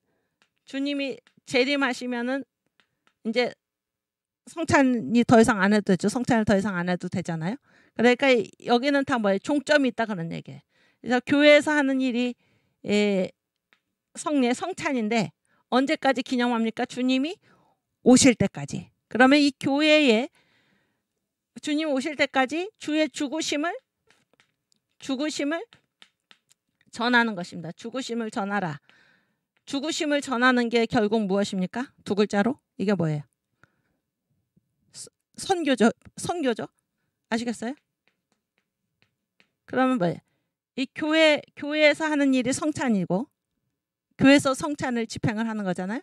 주님이 재림하시면은 이제 성찬이 더 이상 안 해도 되죠. 성찬을 더 이상 안 해도 되잖아요. 그러니까 여기는 다 뭐예요? 종점이 있다 그런 얘기예요. 그래서 교회에서 하는 일이 성찬인데 언제까지 기념합니까? 주님이 오실 때까지. 그러면 이 교회에 주님 오실 때까지 주의 죽으심을 전하는 것입니다. 죽으심을 전하라. 죽으심을 전하는 게 결국 무엇입니까? 두 글자로 이게 뭐예요? 선교죠. 아시겠어요? 그러면 뭐예요? 이 교회에서 하는 일이 성찬이고 교회에서 성찬을 집행을 하는 거잖아요.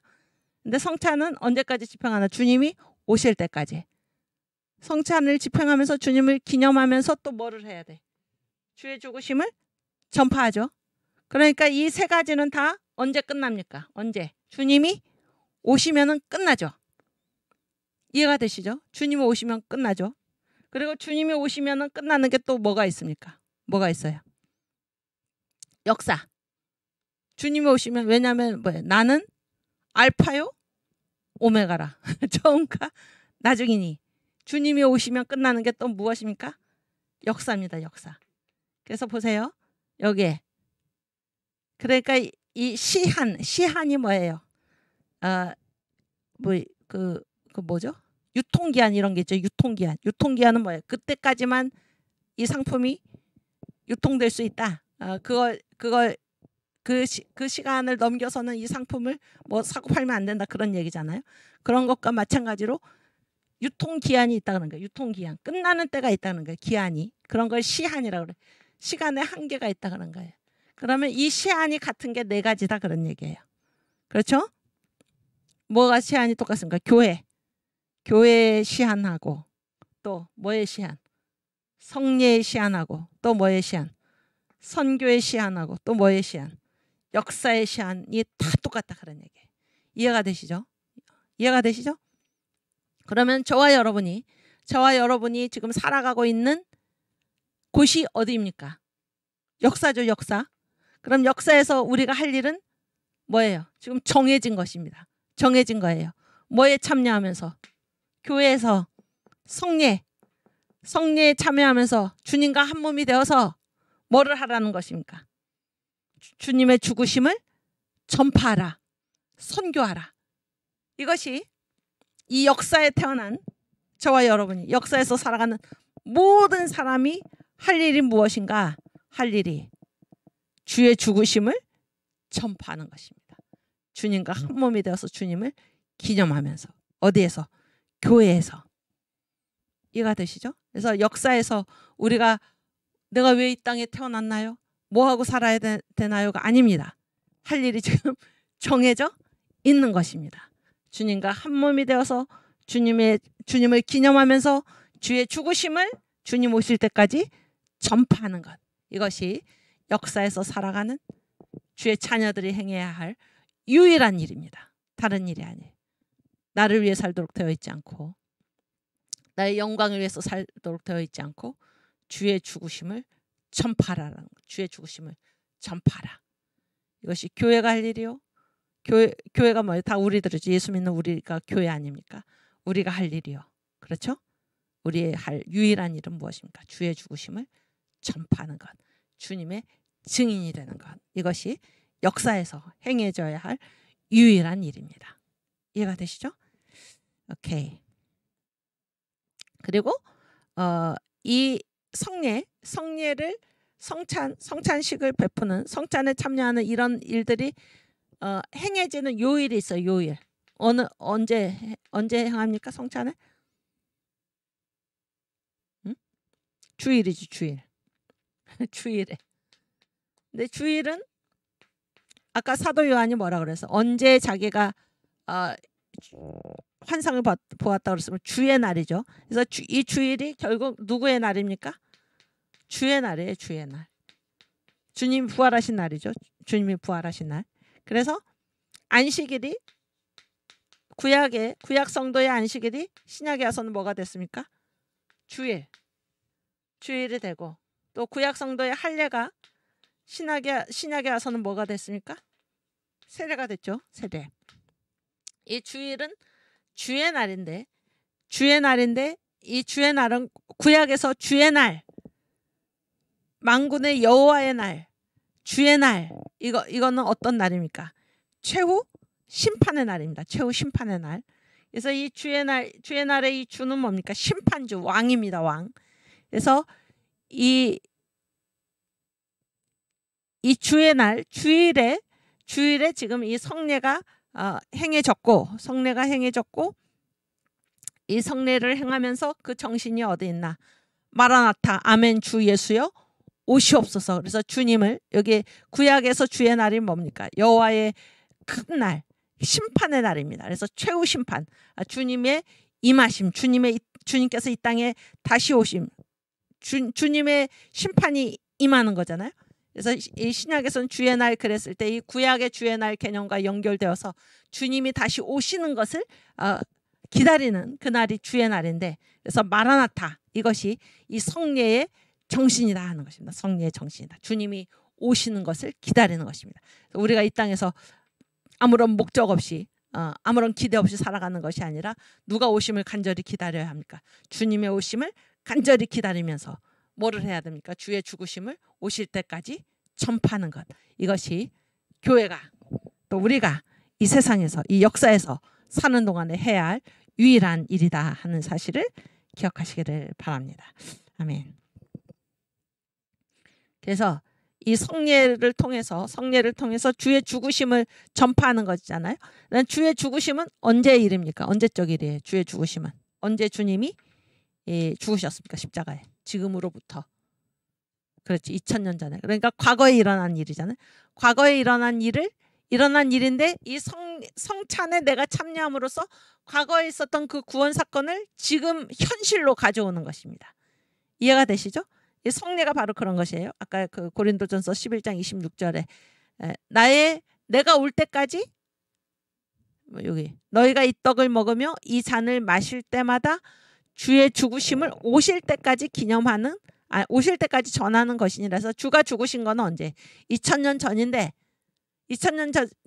근데 성찬은 언제까지 집행하나? 주님이 오실 때까지. 성찬을 집행하면서 주님을 기념하면서 또 뭐를 해야 돼? 주의 죽으심을 전파하죠. 그러니까 이 세 가지는 다 언제 끝납니까? 언제? 주님이 오시면은 끝나죠. 이해가 되시죠? 주님이 오시면 끝나죠. 그리고 주님이 오시면은 끝나는 게 또 뭐가 있습니까? 뭐가 있어요? 역사. 주님이 오시면, 왜냐하면 뭐예요? 나는 알파요 오메가라. 처음과 나중이니. 주님이 오시면 끝나는 게 또 무엇입니까? 역사입니다. 역사. 그래서 보세요. 여기에. 그러니까 이 시한이 뭐예요? 뭐죠? 유통기한 이런 게 있죠. 유통기한은 뭐예요? 그때까지만 이 상품이 유통될 수 있다. 그 시간을 넘겨서는 이 상품을 뭐 사고 팔면 안 된다, 그런 얘기잖아요. 그런 것과 마찬가지로 유통기한이 있다는 거예요. 유통기한. 끝나는 때가 있다는 거예요. 기한이. 그런 걸 시한이라고 그래요. 시간의 한계가 있다는 거예요. 그러면 이 시한이 같은 게 네 가지다, 그런 얘기예요. 그렇죠? 뭐가 시한이 똑같습니까? 교회의 시한하고 또 뭐의 시한? 성례의 시한하고 또 뭐의 시한? 선교의 시한하고 또 뭐의 시한? 역사의 시한이 다 똑같다, 그런 얘기예요. 이해가 되시죠? 이해가 되시죠? 그러면 저와 여러분이 지금 살아가고 있는 곳이 어디입니까? 역사죠, 역사. 그럼 역사에서 우리가 할 일은 뭐예요? 지금 정해진 것입니다. 정해진 거예요. 뭐에 참여하면서? 교회에서 성례에 참여하면서 주님과 한 몸이 되어서 뭐를 하라는 것입니까? 주님의 죽으심을 전파하라. 선교하라. 이것이 이 역사에 태어난 저와 여러분이, 역사에서 살아가는 모든 사람이 할 일이 무엇인가? 할 일이 주의 죽으심을 전파하는 것입니다. 주님과 한 몸이 되어서 주님을 기념하면서. 어디에서? 교회에서. 이해가 되시죠? 그래서 역사에서 우리가 내가 왜 이 땅에 태어났나요? 뭐하고 살아야 되나요가 아닙니다. 할 일이 지금 정해져 있는 것입니다. 주님과 한 몸이 되어서 주님을 기념하면서 주의 죽으심을 주님 오실 때까지 전파하는 것. 이것이 역사에서 살아가는 주의 자녀들이 행해야 할 유일한 일입니다. 다른 일이 아니에요. 나를 위해 살도록 되어 있지 않고, 나의 영광을 위해서 살도록 되어 있지 않고, 주의 죽으심을 전파하라는 것. 주의 죽으심을 전파하라. 이것이 교회가 할 일이요. 교회가 뭐예요? 다 우리들이지. 예수 믿는 우리가 교회 아닙니까? 우리가 할 일이요. 그렇죠? 우리의 할 유일한 일은 무엇입니까? 주의 죽으심을 전파하는 것. 주님의 증인이 되는 것. 이것이 역사에서 행해져야 할 유일한 일입니다. 이해가 되시죠? 오케이. 그리고 이 성례를 성찬식을 베푸는, 성찬에 참여하는 이런 일들이 행해지는 요일이 있어요. 요일. 언제 행합니까? 성찬을? 응? 주일이지, 주일. 주일에. 근데 주일은 아까 사도 요한이 뭐라 그래서 언제 자기가 환상을 보았다 그랬으면 주의 날이죠. 그래서 이 주일이 결국 누구의 날입니까? 주의 날이에요. 주의 날. 주님 부활하신 날이죠. 주님이 부활하신 날. 그래서 안식일이 구약 성도의 안식일이 신약에 와서는 뭐가 됐습니까? 주일이 되고, 또 구약 성도의 할례가 신약에 와서는 뭐가 됐습니까? 세례가 됐죠. 세례. 이 주일은 주의 날인데 이 주의 날은 구약에서 주의 날, 만군의 여호와의 날, 주의 날, 이거는 어떤 날입니까? 최후 심판의 날입니다. 최후 심판의 날. 그래서 이 주의 날의 이 주는 뭡니까? 심판주, 왕입니다. 왕. 그래서 이 주의 날, 주일에 지금 이 성례가 행해졌고, 이 성례를 행하면서 그 정신이 어디 있나? 마라나타, 아멘, 주 예수여 오시옵소서. 그래서 주님을, 여기 구약에서 주의 날이 뭡니까? 여호와의 큰 날, 심판의 날입니다. 그래서 최후 심판, 주님의 임하심, 주님께서 이 땅에 다시 오심, 주님의 심판이 임하는 거잖아요. 그래서 이 신약에서는 주의 날 그랬을 때 이 구약의 주의 날 개념과 연결되어서 주님이 다시 오시는 것을 기다리는 그날이 주의 날인데, 그래서 마라나타, 이것이 이 성례의 정신이다 하는 것입니다. 성례의 정신이다. 주님이 오시는 것을 기다리는 것입니다. 우리가 이 땅에서 아무런 목적 없이 아무런 기대 없이 살아가는 것이 아니라 누가 오심을 간절히 기다려야 합니까? 주님의 오심을 간절히 기다리면서 뭐를 해야 됩니까? 주의 죽으심을 오실 때까지 전파하는 것. 이것이 교회가, 또 우리가 이 세상에서, 이 역사에서 사는 동안에 해야 할 유일한 일이다 하는 사실을 기억하시기를 바랍니다. 아멘. 그래서 이 성례를 통해서 주의 죽으심을 전파하는 것이잖아요. 주의 죽으심은 언제의 일입니까? 언제적 일이에요? 주의 죽으심은 언제 주님이 죽으셨습니까? 십자가에. 지금으로부터, 그렇지, 2000년 전에. 그러니까 과거에 일어난 일이잖아요. 과거에 일어난 일인데 이 성찬에 내가 참여함으로써 과거에 있었던 그 구원 사건을 지금 현실로 가져오는 것입니다. 이해가 되시죠? 이 성례가 바로 그런 것이에요. 아까 그 고린도전서 11장 26절에 내가 올 때까지, 여기 너희가 이 떡을 먹으며 이 잔을 마실 때마다 주의 죽으심을 오실 때까지 기념하는, 오실 때까지 전하는 것이니라서, 주가 죽으신 건 언제? 2000년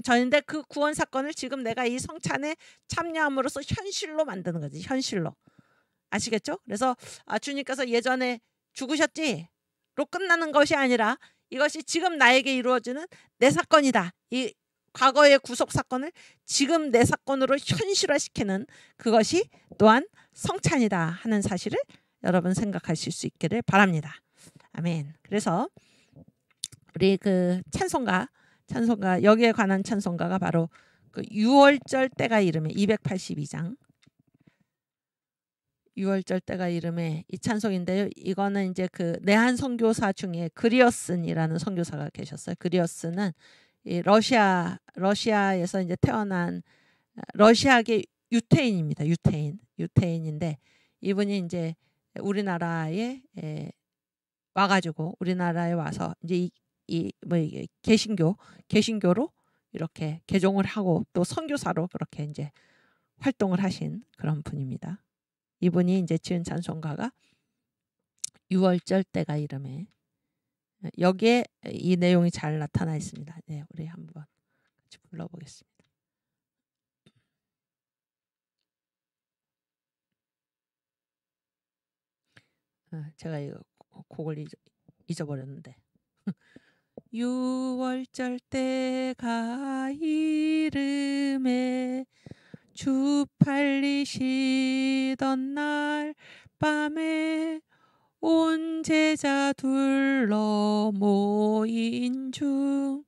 전인데 그 구원 사건을 지금 내가 이 성찬에 참여함으로써 현실로 만드는 거지. 현실로. 아시겠죠? 그래서 주님께서 예전에 죽으셨지로 끝나는 것이 아니라 이것이 지금 나에게 이루어지는 내 사건이다. 이 과거의 구속 사건을 지금 내 사건으로 현실화시키는 그것이 또한 성찬이다 하는 사실을 여러분 생각하실 수 있기를 바랍니다. 아멘. 그래서 우리 그 찬송가 여기에 관한 찬송가가 바로 그 6월절 때가 이름에 282장 6월절 때가 이름에 이 찬송인데요. 이거는 이제 그 내한 선교사 중에 그리어슨이라는 선교사가 계셨어요. 그리어슨은 이 러시아에서 이제 태어난 러시아계 유태인입니다. 유태인인데 이분이 이제 우리나라에 와가지고 우리나라에 와서 이제 이게 개신교로 이렇게 개종을 하고 또 선교사로 그렇게 이제 활동을 하신 그런 분입니다. 이분이 이제 지은 찬송가가 6월절 때가 이름에, 여기에 이 내용이 잘 나타나 있습니다. 네, 우리 한번 같이 불러보겠습니다. 제가 이거 곡을 잊어버렸는데 6월절 때가 이름에 주 팔리시던 날 밤에 온 제자 둘러 모인 중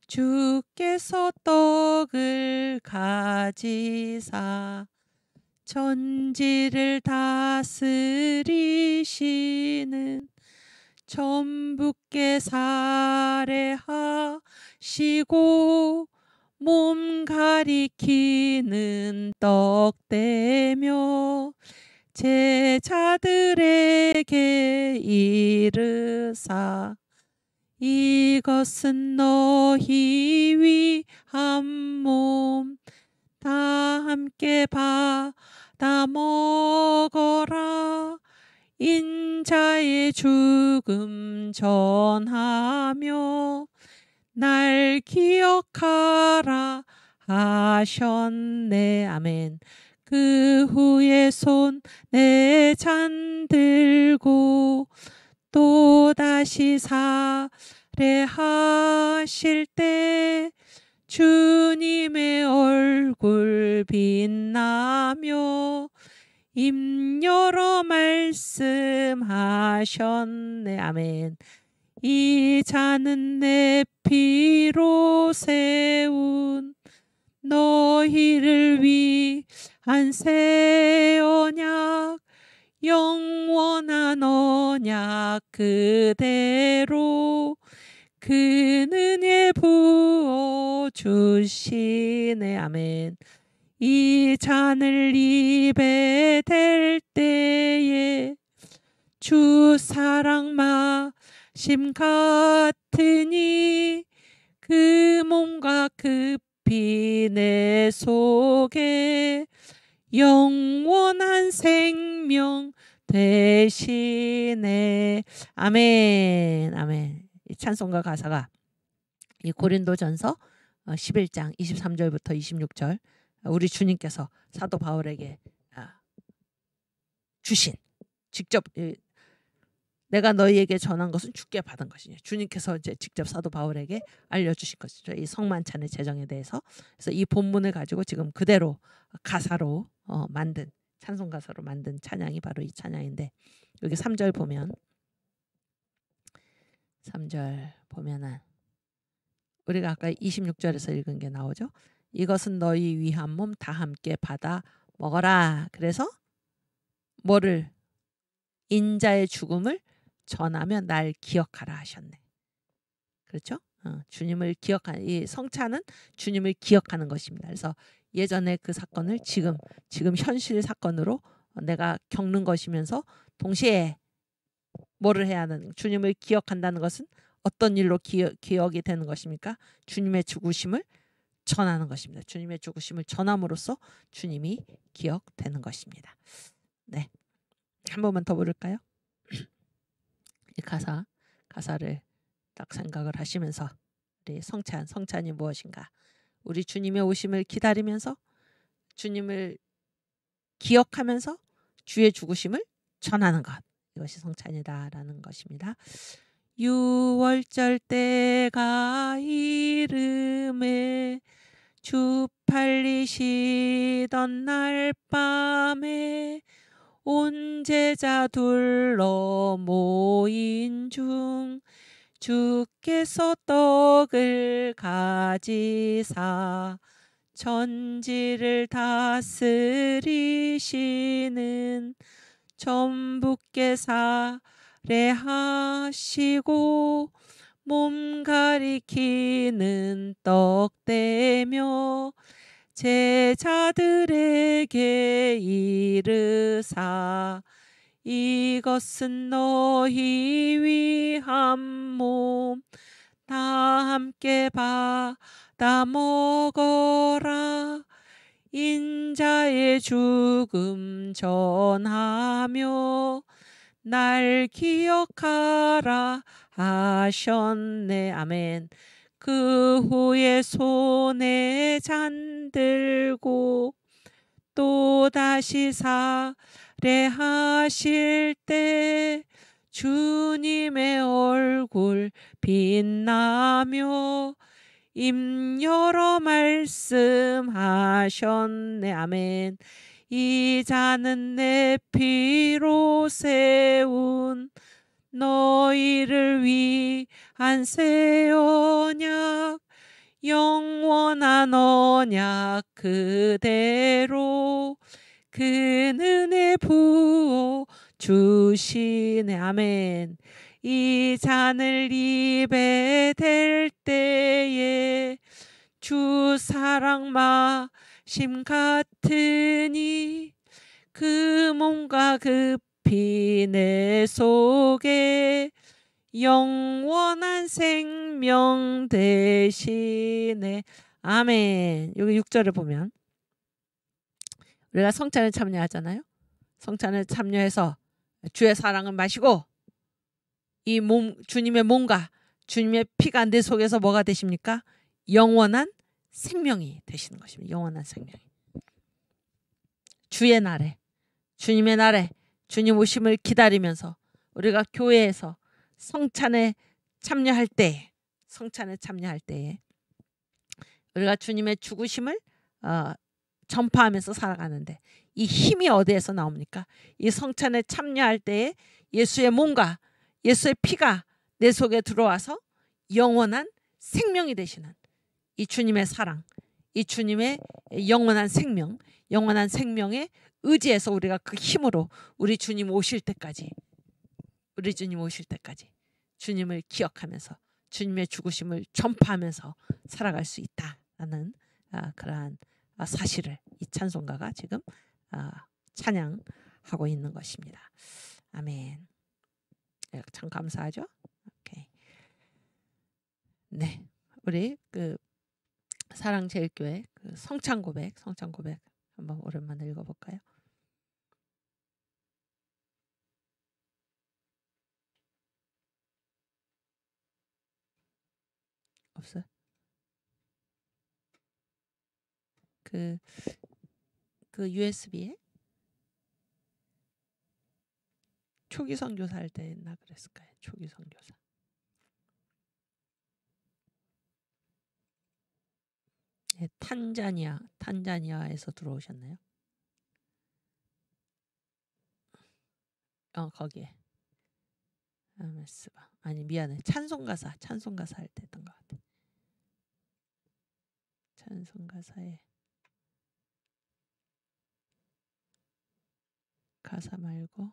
주께서 떡을 가지사 전지를 다스리시는 전부께 살해하시고 몸 가리키는 떡되며 제자들에게 이르사 이것은 너희 위한 몸 다 함께 받아 먹어라. 인자의 죽음 전하며 날 기억하라 하셨네. 아멘. 그 후에 손 내 잔 들고 또다시 살해하실 때 주님의 얼굴 빛나며 입 열어 말씀하셨네. 아멘. 이 잔은 내 피로 세운 너희를 위한 새 언약 영원한 언약 그대로 그 은혜 부어 주시네. 아멘. 이 잔을 입에 댈 때에 주 사랑 마심 같으니 그 몸과 급히 내 속에 영원한 생명 되시네. 아멘. 아멘. 이 찬송가 가사가 이 고린도전서 11장 23절부터 26절 우리 주님께서 사도 바울에게 주신 직접 내가 너희에게 전한 것은 주께 받은 것이냐. 주님께서 이제 직접 사도 바울에게 알려주신 것이죠. 이 성만찬의 제정에 대해서. 그래서 이 본문을 가지고 지금 그대로 가사로 만든 찬송 가사로 만든 찬양이 바로 이 찬양인데 여기 3절 보면 3절 보면은 우리가 아까 26절에서 읽은 게 나오죠. 이것은 너희 위한 몸 다 함께 받아 먹어라. 그래서 뭐를 인자의 죽음을 전하며 날 기억하라 하셨네. 그렇죠? 주님을 기억하는 이 성찬은 주님을 기억하는 것입니다. 그래서 예전에 그 사건을 지금 현실 사건으로 내가 겪는 것이면서 동시에 뭐를 해야 하는 주님을 기억한다는 것은 어떤 일로 기억이 되는 것입니까? 주님의 죽으심을 전하는 것입니다. 주님의 죽으심을 전함으로써 주님이 기억되는 것입니다. 네, 한 번만 더 부를까요? 이 가사를 딱 생각을 하시면서 우리 성찬이 무엇인가? 우리 주님의 오심을 기다리면서 주님을 기억하면서 주의 죽으심을 전하는 것. 이것이 성찬이다라는 것입니다. 6월절 때가 이름에 주 팔리시던 날 밤에 온 제자 둘러 모인 중 주께서 떡을 가지사 천지를 다스리시는 전부께 살해하시고 몸 가리키는 떡대며 제자들에게 이르사 이것은 너희 위한 몸 다 함께 받아 먹어라. 인자의 죽음 전하며 날 기억하라 하셨네. 아멘. 그 후에 손에 잔 들고 또다시 살해하실 때 주님의 얼굴 빛나며 입 열어 말씀하셨네. 아멘. 이 잔은 내 피로 세운 너희를 위한 새 언약 영원한 언약 그대로 큰 은혜 부어 주시네. 아멘. 이 잔을 입에 댈 때에 주 사랑 마심 같으니 그 몸과 급히 내 속에 영원한 생명 되시네. 아멘. 여기 6절을 보면 우리가 성찬에 참여하잖아요. 성찬에 참여해서 주의 사랑을 마시고 이 몸 주님의 몸과 주님의 피가 내 속에서 뭐가 되십니까? 영원한 생명이 되시는 것입니다. 영원한 생명이. 주의 날에 주님의 날에 주님 오심을 기다리면서 우리가 교회에서 성찬에 참여할 때에 우리가 주님의 죽으심을 전파하면서 살아가는데 이 힘이 어디에서 나옵니까? 이 성찬에 참여할 때에 예수의 몸과 예수의 피가 내 속에 들어와서 영원한 생명이 되시는 이 주님의 사랑, 이 주님의 영원한 생명, 영원한 생명에 의지해서 우리가 그 힘으로 우리 주님 오실 때까지 주님을 기억하면서 주님의 죽으심을 전파하면서 살아갈 수 있다라는 그러한 사실을 이 찬송가가 지금 찬양하고 있는 것입니다. 아멘. 참 감사하죠. 오케이. 네, 우리 사랑제일교회 성찬 고백 한번 오랜만에 읽어볼까요? 없어요? 그 USB에 초기 선교사 할 때 했나 그랬을까요? 초기 선교사. 네, 탄자니아에서 들어오셨나요? 거기에. 아니 미안해. 찬송가사 할 때 했던 것 같아. 찬송가사에 가사 말고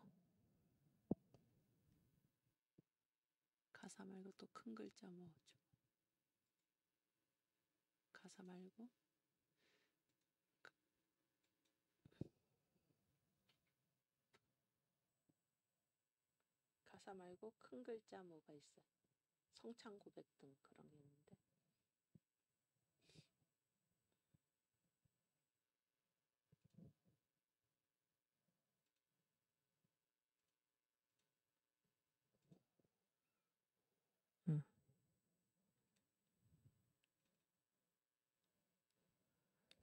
또 큰 글자 뭐 가사 말고 큰 글자 뭐가 있어? 성찬 고백 등 그런 게 있는데.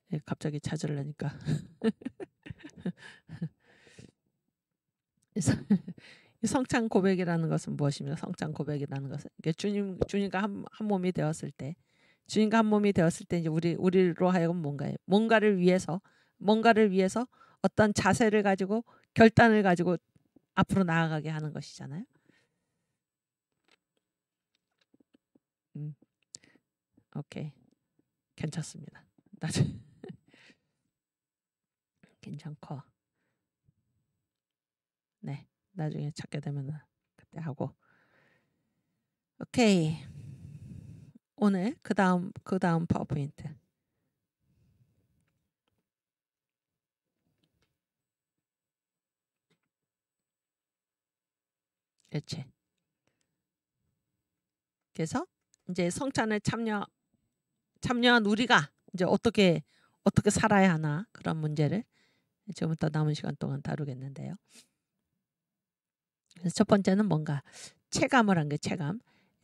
네, 갑자기 찾으려니까. 성찬 고백이라는 것은 무엇입니까? 성찬 고백이라는 것은 주님과 한 몸이 되었을 때, 이제 우리로 하여금 뭔가를 위해서 어떤 자세를 가지고 결단을 가지고 앞으로 나아가게 하는 것이잖아요. 오케이, 괜찮습니다. 나중에 괜찮고, 네, 나중에 찾게 되면 그때 하고. 오케이. 오늘 그 다음 파워포인트. 그렇지. 그래서 이제 성찬을 참여한 우리가 이제 어떻게 살아야 하나 그런 문제를 지금부터 남은 시간 동안 다루겠는데요. 그래서 첫 번째는 뭔가 체감을 한 게 체감.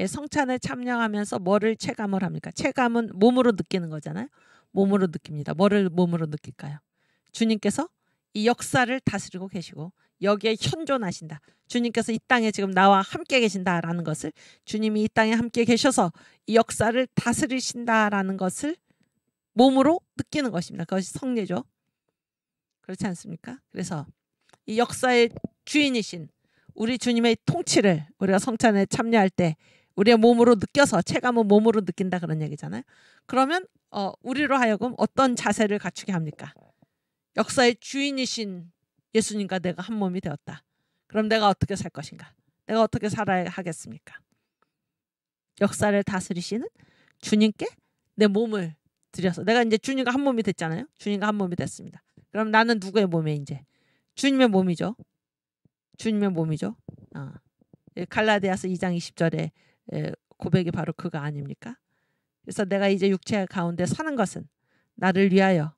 성찬에 참여하면서 뭐를 체감을 합니까? 체감은 몸으로 느끼는 거잖아요. 몸으로 느낍니다. 뭐를 몸으로 느낄까요? 주님께서 이 역사를 다스리고 계시고 여기에 현존하신다. 주님께서 이 땅에 지금 나와 함께 계신다라는 것을, 주님이 이 땅에 함께 계셔서 이 역사를 다스리신다라는 것을 몸으로 느끼는 것입니다. 그것이 성례죠. 그렇지 않습니까? 그래서 이 역사의 주인이신 우리 주님의 통치를 우리가 성찬에 참여할 때 우리의 몸으로 느껴서, 체감은 몸으로 느낀다 그런 얘기잖아요. 그러면 우리로 하여금 어떤 자세를 갖추게 합니까? 역사의 주인이신 예수님과 내가 한 몸이 되었다. 그럼 내가 어떻게 살 것인가? 내가 어떻게 살아야 하겠습니까? 역사를 다스리시는 주님께 내 몸을 드려서, 내가 이제 주님과 한 몸이 됐잖아요. 주님과 한 몸이 됐습니다. 그럼 나는 누구의 몸에? 이제 주님의 몸이죠. 주님의 몸이죠. 갈라디아서 2장 20절에 고백이 바로 그거 아닙니까? 그래서 내가 이제 육체 가운데 사는 것은 나를 위하여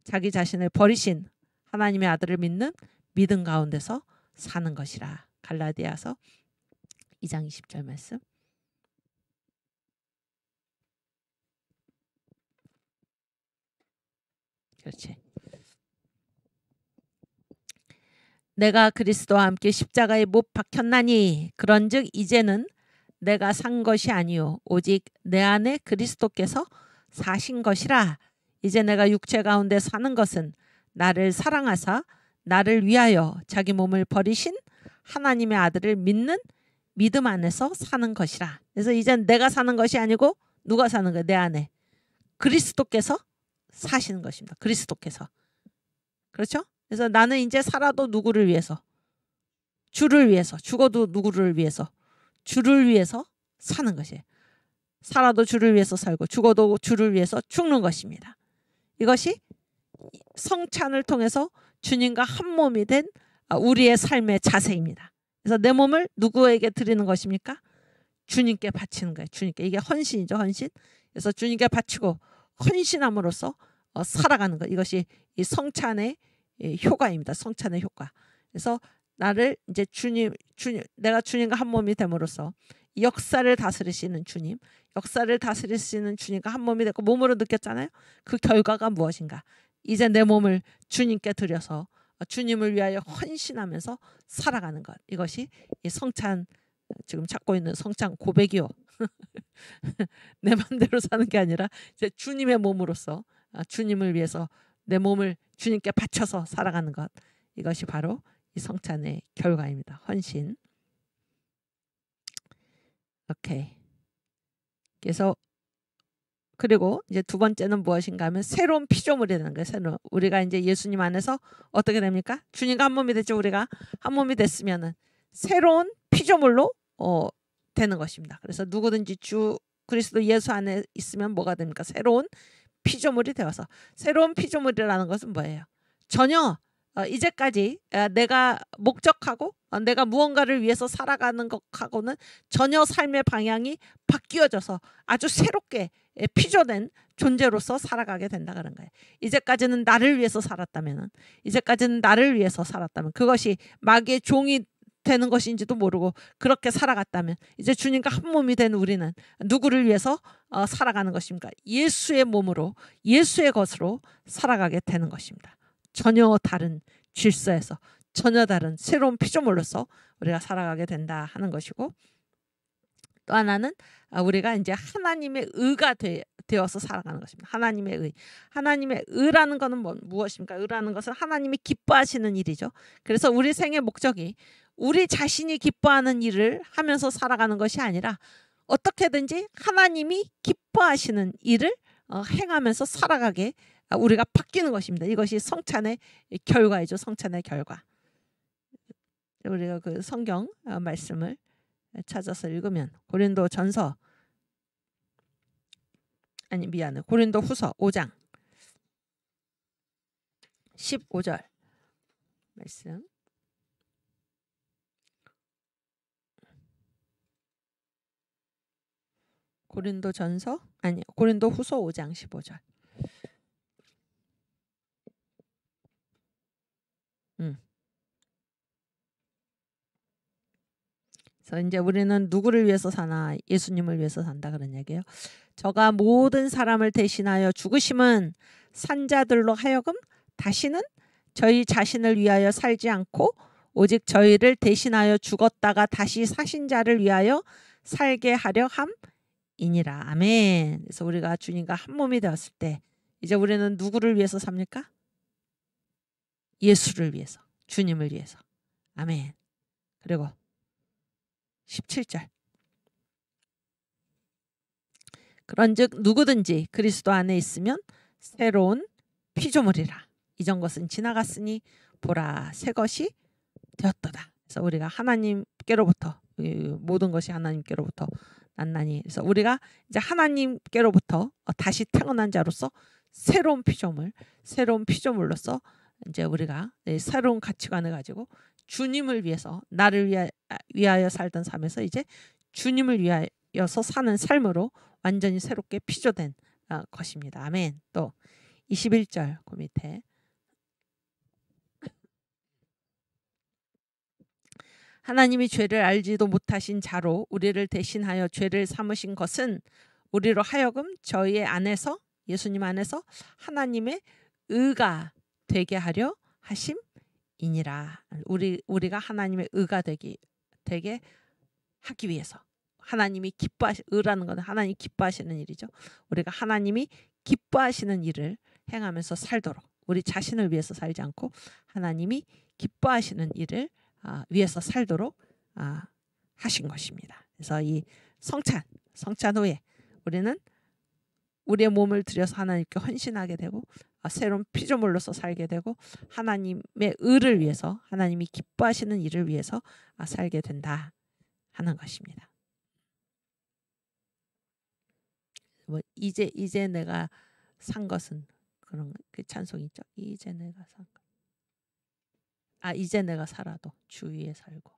자기 자신을 버리신 하나님의 아들을 믿는 믿음 가운데서 사는 것이라. 갈라디아서 2장 20절 말씀. 그렇지. 내가 그리스도와 함께 십자가에 못 박혔나니 그런즉 이제는 내가 산 것이 아니요 오직 내 안에 그리스도께서 사신 것이라. 이제 내가 육체 가운데 사는 것은 나를 사랑하사 나를 위하여 자기 몸을 버리신 하나님의 아들을 믿는 믿음 안에서 사는 것이라. 그래서 이젠 내가 사는 것이 아니고 누가 사는 거예요? 내 안에 그리스도께서 사시는 것입니다. 그리스도께서. 그렇죠? 그래서 나는 이제 살아도 누구를 위해서? 주를 위해서. 죽어도 누구를 위해서? 주를 위해서 사는 것이에요. 살아도 주를 위해서 살고 죽어도 주를 위해서 죽는 것입니다. 이것이 성찬을 통해서 주님과 한 몸이 된 우리의 삶의 자세입니다. 그래서 내 몸을 누구에게 드리는 것입니까? 주님께 바치는 거예요. 주님께. 이게 헌신이죠. 헌신. 그래서 주님께 바치고 헌신함으로써 살아가는 것. 이것이 이 성찬의 효과입니다. 성찬의 효과. 그래서 나를 이제 내가 주님과 한 몸이 됨으로써 역사를 다스리시는 주님, 역사를 다스리시는 주님과 한 몸이 되고 몸으로 느꼈잖아요. 그 결과가 무엇인가? 이제 내 몸을 주님께 드려서 주님을 위하여 헌신하면서 살아가는 것. 이것이 이 성찬, 지금 찾고 있는 성찬 고백이요. 내 맘대로 사는 게 아니라 이제 주님의 몸으로서 주님을 위해서 내 몸을 주님께 바쳐서 살아가는 것. 이것이 바로 이 성찬의 결과입니다. 헌신. 오케이. 그래서 그리고 이제 두 번째는 무엇인가 하면 새로운 피조물이 되는 거예요. 새로운. 우리가 이제 예수님 안에서 어떻게 됩니까? 주님과 한 몸이 됐죠. 우리가 한 몸이 됐으면은 새로운 피조물로 되는 것입니다. 그래서 누구든지 주 그리스도 예수 안에 있으면 뭐가 됩니까? 새로운 피조물이 되어서. 새로운 피조물이라는 것은 뭐예요? 전혀 이제까지 내가 목적하고 내가 무언가를 위해서 살아가는 것하고는 전혀 삶의 방향이 바뀌어져서 아주 새롭게 피조된 존재로서 살아가게 된다 그런 거예요. 이제까지는 나를 위해서 살았다면, 그것이 마귀의 종이 되는 것인지도 모르고 그렇게 살아갔다면, 이제 주님과 한 몸이 된 우리는 누구를 위해서 살아가는 것입니까? 예수의 몸으로, 예수의 것으로 살아가게 되는 것입니다. 전혀 다른 질서에서, 전혀 다른 새로운 피조물로서 우리가 살아가게 된다 하는 것이고, 또 하나는 우리가 이제 하나님의 의가 되어서 살아가는 것입니다. 하나님의 의. 하나님의 의라는 것은 무엇입니까? 의라는 것은 하나님이 기뻐하시는 일이죠. 그래서 우리 생의 목적이 우리 자신이 기뻐하는 일을 하면서 살아가는 것이 아니라 어떻게든지 하나님이 기뻐하시는 일을 행하면서 살아가게 우리가 바뀌는 것입니다. 이것이 성찬의 결과이죠. 성찬의 결과. 우리가 그 성경 말씀을 찾아서 읽으면 고린도 후서 5장 15절 말씀. 고린도 후서 5장 15절. 그래서 이제 우리는 누구를 위해서 사나? 예수님을 위해서 산다 그런 얘기예요. 저가 모든 사람을 대신하여 죽으심은 산자들로 하여금 다시는 저희 자신을 위하여 살지 않고 오직 저희를 대신하여 죽었다가 다시 사신 자를 위하여 살게 하려 함이니라. 아멘. 그래서 우리가 주님과 한 몸이 되었을 때 이제 우리는 누구를 위해서 삽니까? 예수를 위해서, 주님을 위해서. 아멘. 그리고 17절. 그런즉 누구든지 그리스도 안에 있으면 새로운 피조물이라. 이전 것은 지나갔으니 보라 새 것이 되었도다. 그래서 우리가 하나님께로부터, 모든 것이 하나님께로부터 났나니, 그래서 우리가 이제 하나님께로부터 다시 태어난 자로서 새로운 피조물로서 이제 우리가 새로운 가치관을 가지고 주님을 위해서, 나를 위하여 살던 삶에서 이제 주님을 위하여서 사는 삶으로 완전히 새롭게 피조된 것입니다. 아멘. 또 21절 그 밑에 하나님이 죄를 알지도 못하신 자로 우리를 대신하여 죄를 삼으신 것은 우리로 하여금 저희 안에서, 예수님 안에서 하나님의 의가 되게 하려 하심이니라. 우리가 하나님의 의가 되게 하기 위해서, 하나님이 의라는 것은 하나님이 기뻐하시는 일이죠. 우리가 하나님이 기뻐하시는 일을 행하면서 살도록, 우리 자신을 위해서 살지 않고 하나님이 기뻐하시는 일을 위해서 살도록 하신 것입니다. 그래서 이 성찬 후에 우리는 우리의 몸을 들여서 하나님께 헌신하게 되고 새로운 피조물로서 살게 되고 하나님의 의를 위해서, 하나님이 기뻐하시는 일을 위해서 살게 된다 하는 것입니다. 이제 내가 산 것은 그런 그 찬송 있죠. 이제 내가 이제 내가 살아도 주 위에 살고.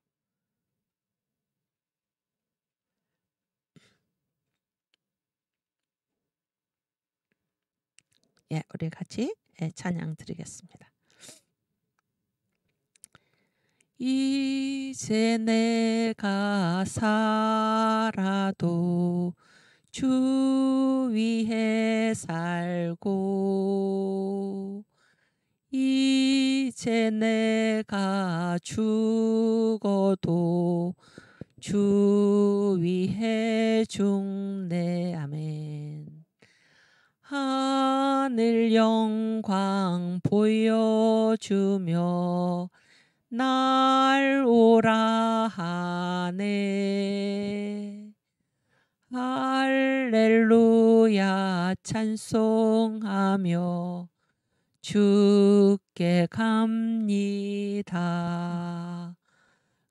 예, 우리 같이 찬양 드리겠습니다. 이제 내가 살아도 주 위에 살고, 이제 내가 죽어도 주 위에 죽네. 아멘. 하늘 영광 보여주며 날 오라 하네. 할렐루야 찬송하며 주께 갑니다.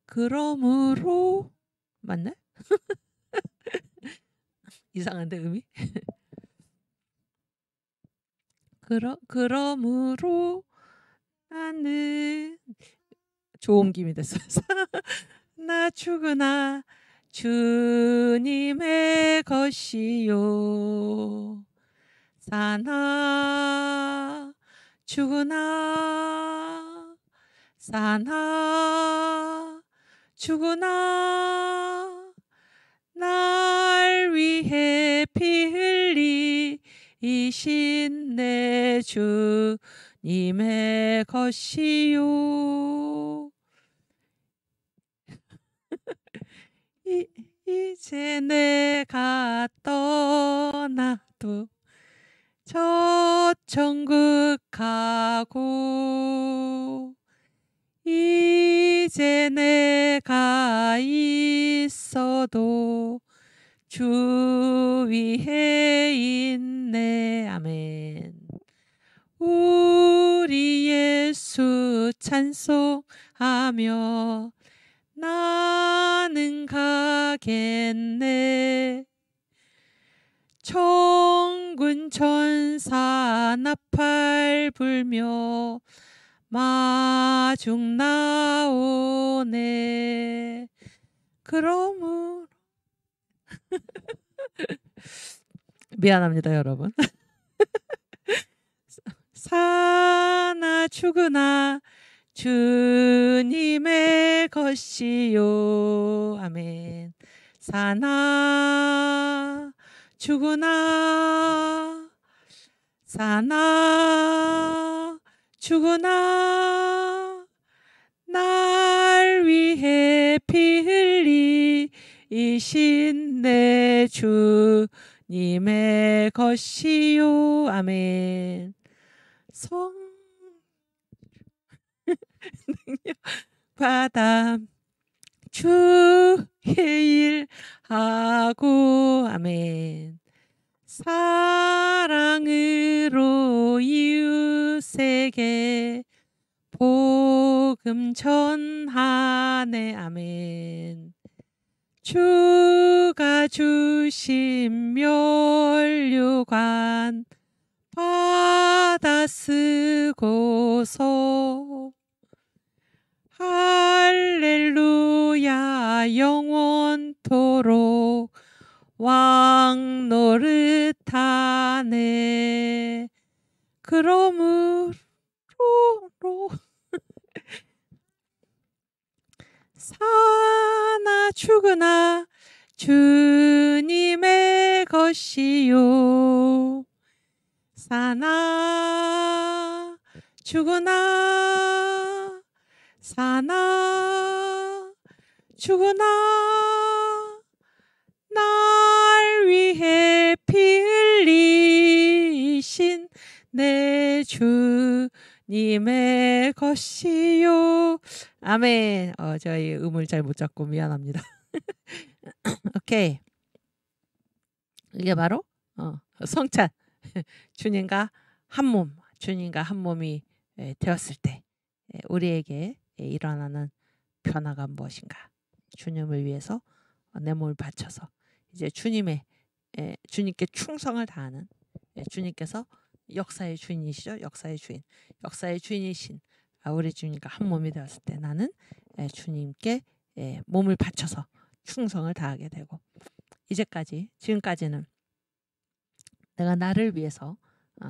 그러므로 맞네? 이상한데 음이? 그러므로 나는 조옮김이 됐어. 나 죽으나 주님의 것이요. 사나 죽으나 사나 죽으나 날 위해 피 흘리신 내 주님의 것이요. 이제 내가 떠나도 저 천국 가고, 이제 내가 있어도 주 위에 있네. 아멘. 우리 예수 찬송하며 나는 가겠네. 천군 천사 나팔 불며 마중 나오네. 그러므로 미안합니다 여러분. 사나 죽으나 주님의 것이요. 아멘. 사나 죽으나 사나 죽으나 날 위해 피 흘리신 내 주님의 것이요. 아멘. 받아 주의 일하고. 아멘. 사랑으로 이웃에게 복음 전하네. 아멘. 주가 주신 면류관 받아 쓰고서 할렐루야 영원토록 왕 노릇하네. 그러므로 사나 죽으나 주님의 것이요. 사나 죽으나 사나 죽으나 날 위해 피 흘리신 내 주님의 것이요. 아멘. 저희 음을 잘 못 잡고 미안합니다. 오케이. 이게 바로 성찬. 주님과 한 몸, 주님과 한 몸이 되었을 때 우리에게 일어나는 변화가 무엇인가? 주님을 위해서 내 몸을 바쳐서 이제 주님께 충성을 다하는, 주님께서 역사의 주인이시죠. 역사의 주인. 역사의 주인이신 우리 주님과 한 몸이 되었을 때 나는 주님께 몸을 바쳐서 충성을 다하게 되고 지금까지는 내가 나를 위해서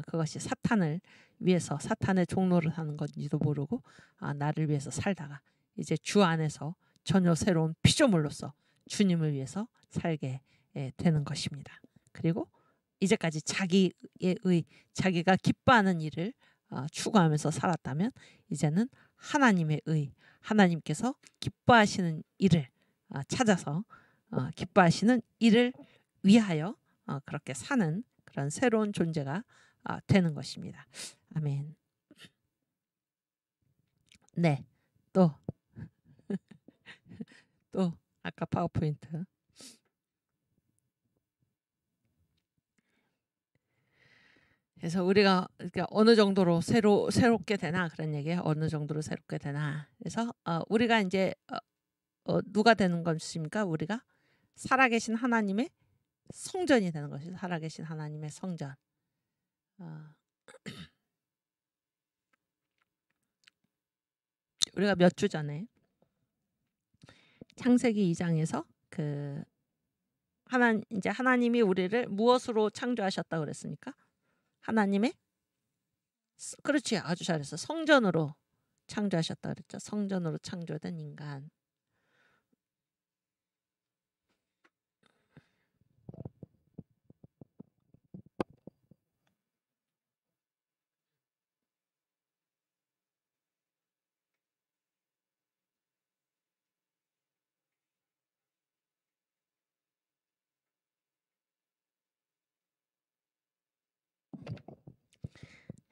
그것이 사탄을 위해서 사탄의 종로를 하는 건지도 모르고 나를 위해서 살다가 이제 주 안에서 전혀 새로운 피조물로서 주님을 위해서 살게 되는 것입니다. 그리고 이제까지 자기가 기뻐하는 일을 추구하면서 살았다면 이제는 하나님의 하나님께서 기뻐하시는 일을 찾아서 기뻐하시는 일을 위하여 그렇게 사는 그런 새로운 존재가 되는 것입니다. 아멘. 네, 또 아까 파워포인트. 그래서 우리가 어느 정도로 새롭게 되나 그런 얘기예요. 어느 정도로 새롭게 되나. 그래서 우리가 이제 누가 되는 것입니까? 우리가 살아계신 하나님의 성전이 되는 것이죠. 살아계신 하나님의 성전. 우리가 몇 주 전에 창세기 2장에서 이제 하나님이 우리를 무엇으로 창조하셨다고 그랬습니까? 하나님의 그렇지, 아주 잘했어. 성전으로 창조하셨다 그랬죠. 성전으로 창조된 인간.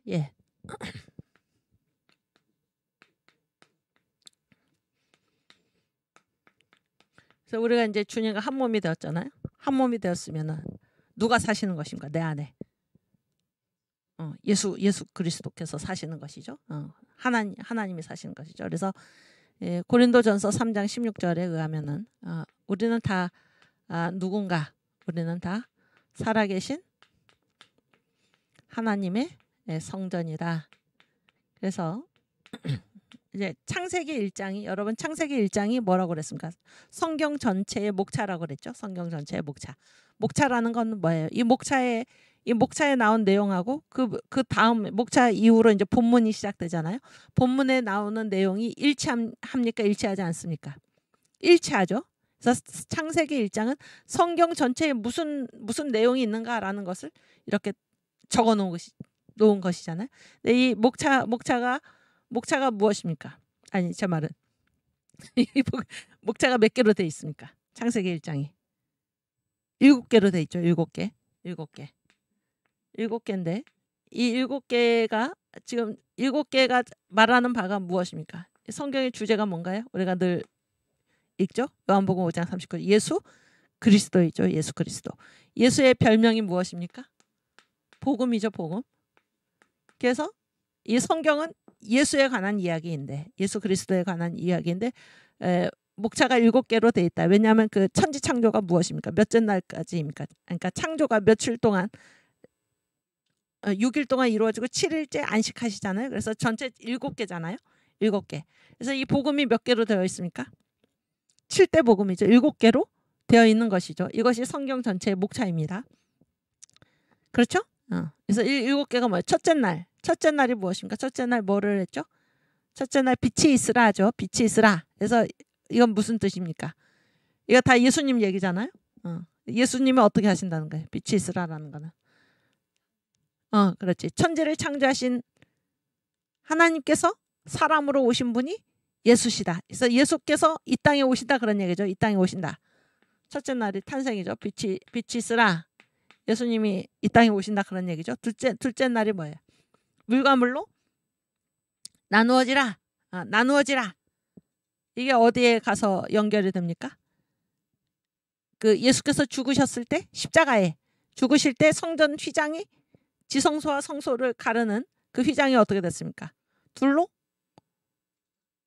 예. 그래서 우리가 이제 주님과 한 몸이 되었잖아요. 한 몸이 되었으면은 누가 사시는 것인가? 내 안에. 예수 그리스도께서 사시는 것이죠. 하나님이 사시는 것이죠. 그래서 고린도전서 3장 16절에 의하면은 우리는 다 우리는 다 살아계신 하나님의 성전이다. 그래서 이제 창세기 1장이 여러분 창세기 1장이 뭐라고 그랬습니까? 성경 전체의 목차라고 그랬죠. 성경 전체의 목차. 목차라는 건 뭐예요? 이 목차에 나온 내용하고 그 다음 목차 이후로 이제 본문이 시작되잖아요. 본문에 나오는 내용이 일치합니까? 일치하지 않습니까? 일치하죠. 그래서 창세기 1장은 성경 전체에 무슨 내용이 있는가라는 것을 이렇게 적어 놓은 것이잖아요. 근데 이 목차가 무엇입니까? 아니, 제 말은 목차가 몇 개로 돼 있습니까? 창세기 1장이 7개로 돼 있죠. 7개. 7개인데 이 7개가 지금 7개가 말하는 바가 무엇입니까? 성경의 주제가 뭔가요? 우리가 늘 읽죠? 요한복음 5장 39절. 예수 그리스도이죠. 예수 그리스도. 예수의 별명이 무엇입니까? 복음이죠. 복음. 그래서 이 성경은 예수에 관한 이야기인데 예수 그리스도에 관한 이야기인데 목차가 7개로 돼 있다. 왜냐하면 그 천지 창조가 무엇입니까? 몇째 날까지입니까? 그러니까 창조가 며칠 동안 6일 동안 이루어지고 7일째 안식하시잖아요. 그래서 전체 7개잖아요. 7개. 그래서 이 복음이 몇 개로 되어 있습니까? 7대 복음이죠. 7개로 되어 있는 것이죠. 이것이 성경 전체의 목차입니다. 그렇죠? 그래서 7개가 뭐예요? 첫째 날이 무엇입니까? 첫째 날 뭐를 했죠? 첫째 날 빛이 있으라죠. 빛이 있으라. 그래서 이건 무슨 뜻입니까? 이거 다 예수님 얘기잖아요. 예수님이 어떻게 하신다는 거예요? 빛이 있으라라는 거는. 그렇지. 천지를 창조하신 하나님께서 사람으로 오신 분이 예수시다. 그래서 예수께서 이 땅에 오신다 그런 얘기죠. 이 땅에 오신다. 첫째 날이 탄생이죠. 빛이 있으라. 예수님이 이 땅에 오신다 그런 얘기죠. 둘째 날이 뭐예요? 물과 물로 나누어지라. 나누어지라. 이게 어디에 가서 연결이 됩니까? 그 예수께서 죽으셨을 때 십자가에 죽으실 때 성전 휘장이 지성소와 성소를 가르는 그 휘장이 어떻게 됐습니까? 둘로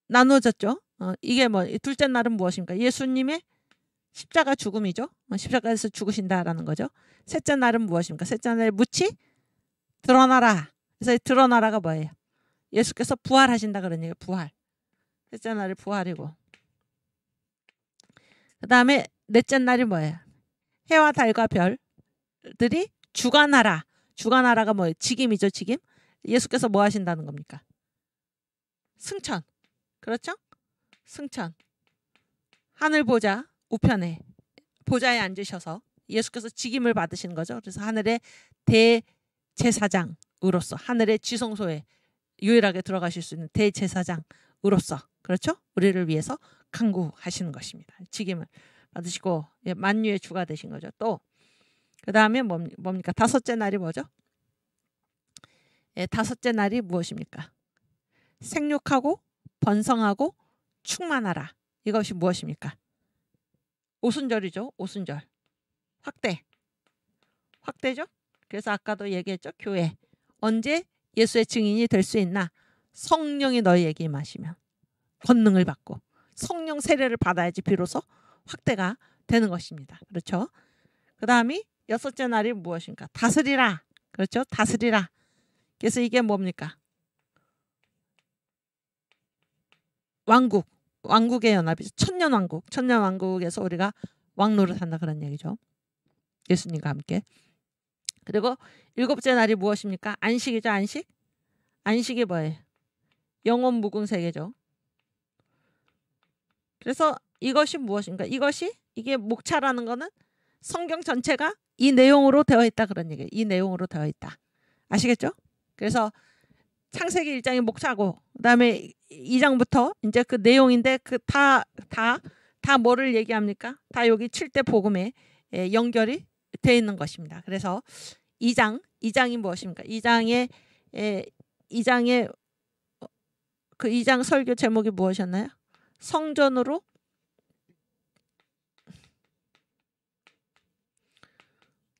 나누어졌죠. 이게 둘째 날은 무엇입니까? 예수님의 십자가 죽음이죠. 십자가에서 죽으신다라는 거죠. 셋째 날은 무엇입니까? 셋째 날에 묻히 드러나라. 그래서 이 드러나라가 뭐예요? 예수께서 부활하신다 그런 얘기예요. 부활. 셋째 날이 부활이고. 그 다음에 넷째 날이 뭐예요? 해와 달과 별들이 주관하라. 주관하라가 뭐예요? 직임이죠. 직임. 예수께서 뭐 하신다는 겁니까? 승천. 그렇죠? 승천. 하늘 보좌 우편에 보좌에 앉으셔서 예수께서 직임을 받으시는 거죠. 그래서 하늘의 대제사장으로서 하늘의 지성소에 유일하게 들어가실 수 있는 대제사장으로서 그렇죠? 우리를 위해서 간구하시는 것입니다. 직임을 받으시고 만유의 주가 되신 거죠. 또 그 다음에 뭡니까? 다섯째 날이 뭐죠? 다섯째 날이 무엇입니까? 생육하고 번성하고 충만하라. 이것이 무엇입니까? 오순절이죠. 오순절. 확대죠. 그래서 아까도 얘기했죠. 교회. 언제 예수의 증인이 될 수 있나? 성령이 너희에게 임하시면 권능을 받고 성령 세례를 받아야지 비로소 확대가 되는 것입니다. 그렇죠? 그 다음이 여섯째 날이 무엇인가? 다스리라. 그렇죠? 다스리라. 그래서 이게 뭡니까? 왕국의 연합이죠. 천년왕국. 천년왕국에서 우리가 왕노릇 한다 그런 얘기죠. 예수님과 함께. 그리고 일곱째 날이 무엇입니까? 안식이죠. 안식. 안식이 뭐예요? 영원 무궁 세계죠. 그래서 이것이 무엇인가? 이게 목차라는 거는 성경 전체가 이 내용으로 되어 있다 그런 얘기예요. 이 내용으로 되어 있다. 아시겠죠? 그래서 창세기 1장이 목차고 그다음에 2장부터 이제 그 내용인데 그 다 뭐를 얘기합니까? 다 여기 7대 복음에 연결이 되어 있는 것입니다. 그래서 2장이 무엇입니까? 2장의 그 2장 설교 제목이 무엇이었나요? 성전으로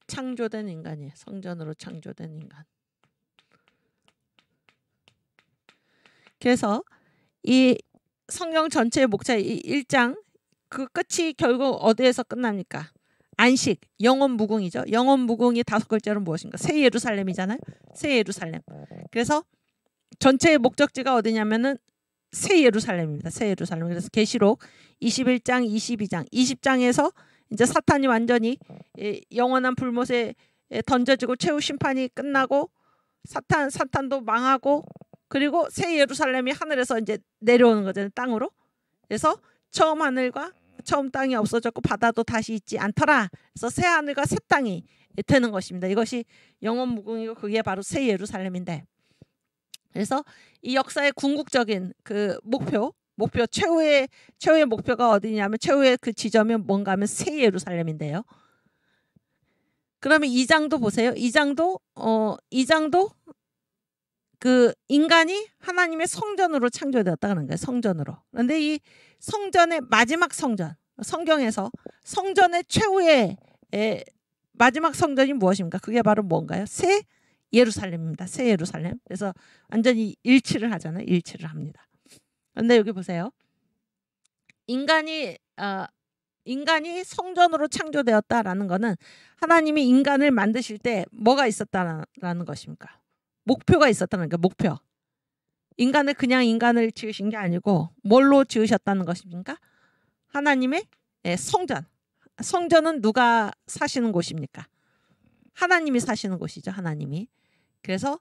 창조된 인간이에요. 성전으로 창조된 인간. 그래서 이 성경 전체의 목차 1장 그 끝이 결국 어디에서 끝납니까? 안식, 영원 무궁이죠. 영원 무궁이 5글자로 무엇인가? 새 예루살렘이잖아요. 새 예루살렘. 그래서 전체의 목적지가 어디냐면은 새 예루살렘입니다. 새 예루살렘. 그래서 계시록 21장, 22장, 20장에서 이제 사탄이 완전히 영원한 불못에 던져지고 최후 심판이 끝나고 사탄도 망하고 그리고 새 예루살렘이 하늘에서 이제 내려오는 거잖아요. 땅으로. 그래서 처음 하늘과 처음 땅이 없어졌고 바다도 다시 있지 않더라. 그래서 새 하늘과 새 땅이 되는 것입니다. 이것이 영원 무궁이고 그게 바로 새 예루살렘인데 그래서 이 역사의 궁극적인 그 목표 최후의 목표가 어디냐면 최후의 그 지점이 뭔가 하면 새 예루살렘인데요. 그러면 2장도 보세요. 2장도 그 인간이 하나님의 성전으로 창조되었다는 거예요. 성전으로. 그런데 이 성전의 마지막 성전, 성경에서 성전의 최후의 마지막 성전이 무엇입니까? 그게 바로 뭔가요? 새 예루살렘입니다. 새 예루살렘. 그래서 완전히 일치를 하잖아요. 일치를 합니다. 그런데 여기 보세요. 인간이 성전으로 창조되었다라는 것은 하나님이 인간을 만드실 때 뭐가 있었다라는 것입니까? 목표가 있었다는 거예요. 목표. 인간을 그냥 인간을 지으신 게 아니고 뭘로 지으셨다는 것입니까? 하나님의 성전. 성전은 누가 사시는 곳입니까? 하나님이 사시는 곳이죠. 하나님이. 그래서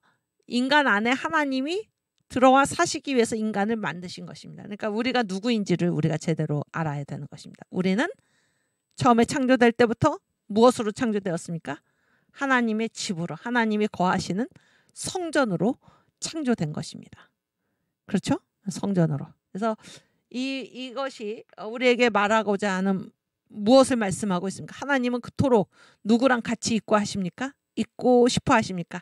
인간 안에 하나님이 들어와 사시기 위해서 인간을 만드신 것입니다. 그러니까 우리가 누구인지를 우리가 제대로 알아야 되는 것입니다. 우리는 처음에 창조될 때부터 무엇으로 창조되었습니까? 하나님의 집으로, 하나님이 거하시는 성전으로 창조된 것입니다. 그렇죠? 성전으로. 그래서 이것이 우리에게 말하고자 하는 무엇을 말씀하고 있습니까? 하나님은 그토록 누구랑 같이 있고 하십니까? 있고 싶어 하십니까?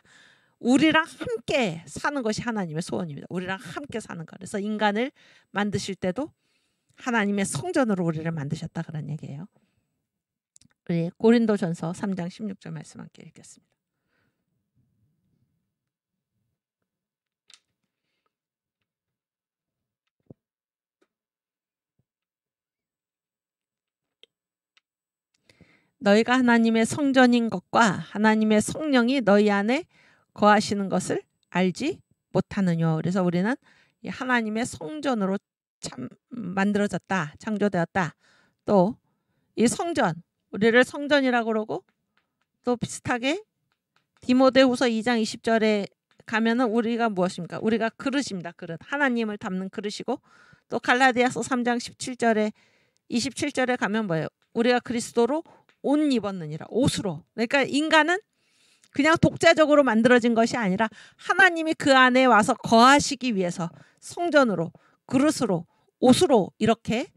우리랑 함께 사는 것이 하나님의 소원입니다. 우리랑 함께 사는 것. 그래서 인간을 만드실 때도 하나님의 성전으로 우리를 만드셨다 그런 얘기예요. 우리 고린도전서 3장 16절 말씀 함께 읽겠습니다. 너희가 하나님의 성전인 것과 하나님의 성령이 너희 안에 거하시는 것을 알지 못하느뇨. 그래서 우리는 이 하나님의 성전으로 참 만들어졌다. 창조되었다. 또 이 성전, 우리를 성전이라고 그러고 또 비슷하게 디모데후서 2장 20절에 가면은 우리가 무엇입니까? 우리가 그릇입니다. 그릇. 하나님을 담는 그릇이고 또 갈라디아서 3장 17절에 27절에 가면 뭐예요? 우리가 그리스도로 옷 입었느니라. 옷으로. 그러니까 인간은 그냥 독자적으로 만들어진 것이 아니라 하나님이 그 안에 와서 거하시기 위해서 성전으로, 그릇으로, 옷으로 이렇게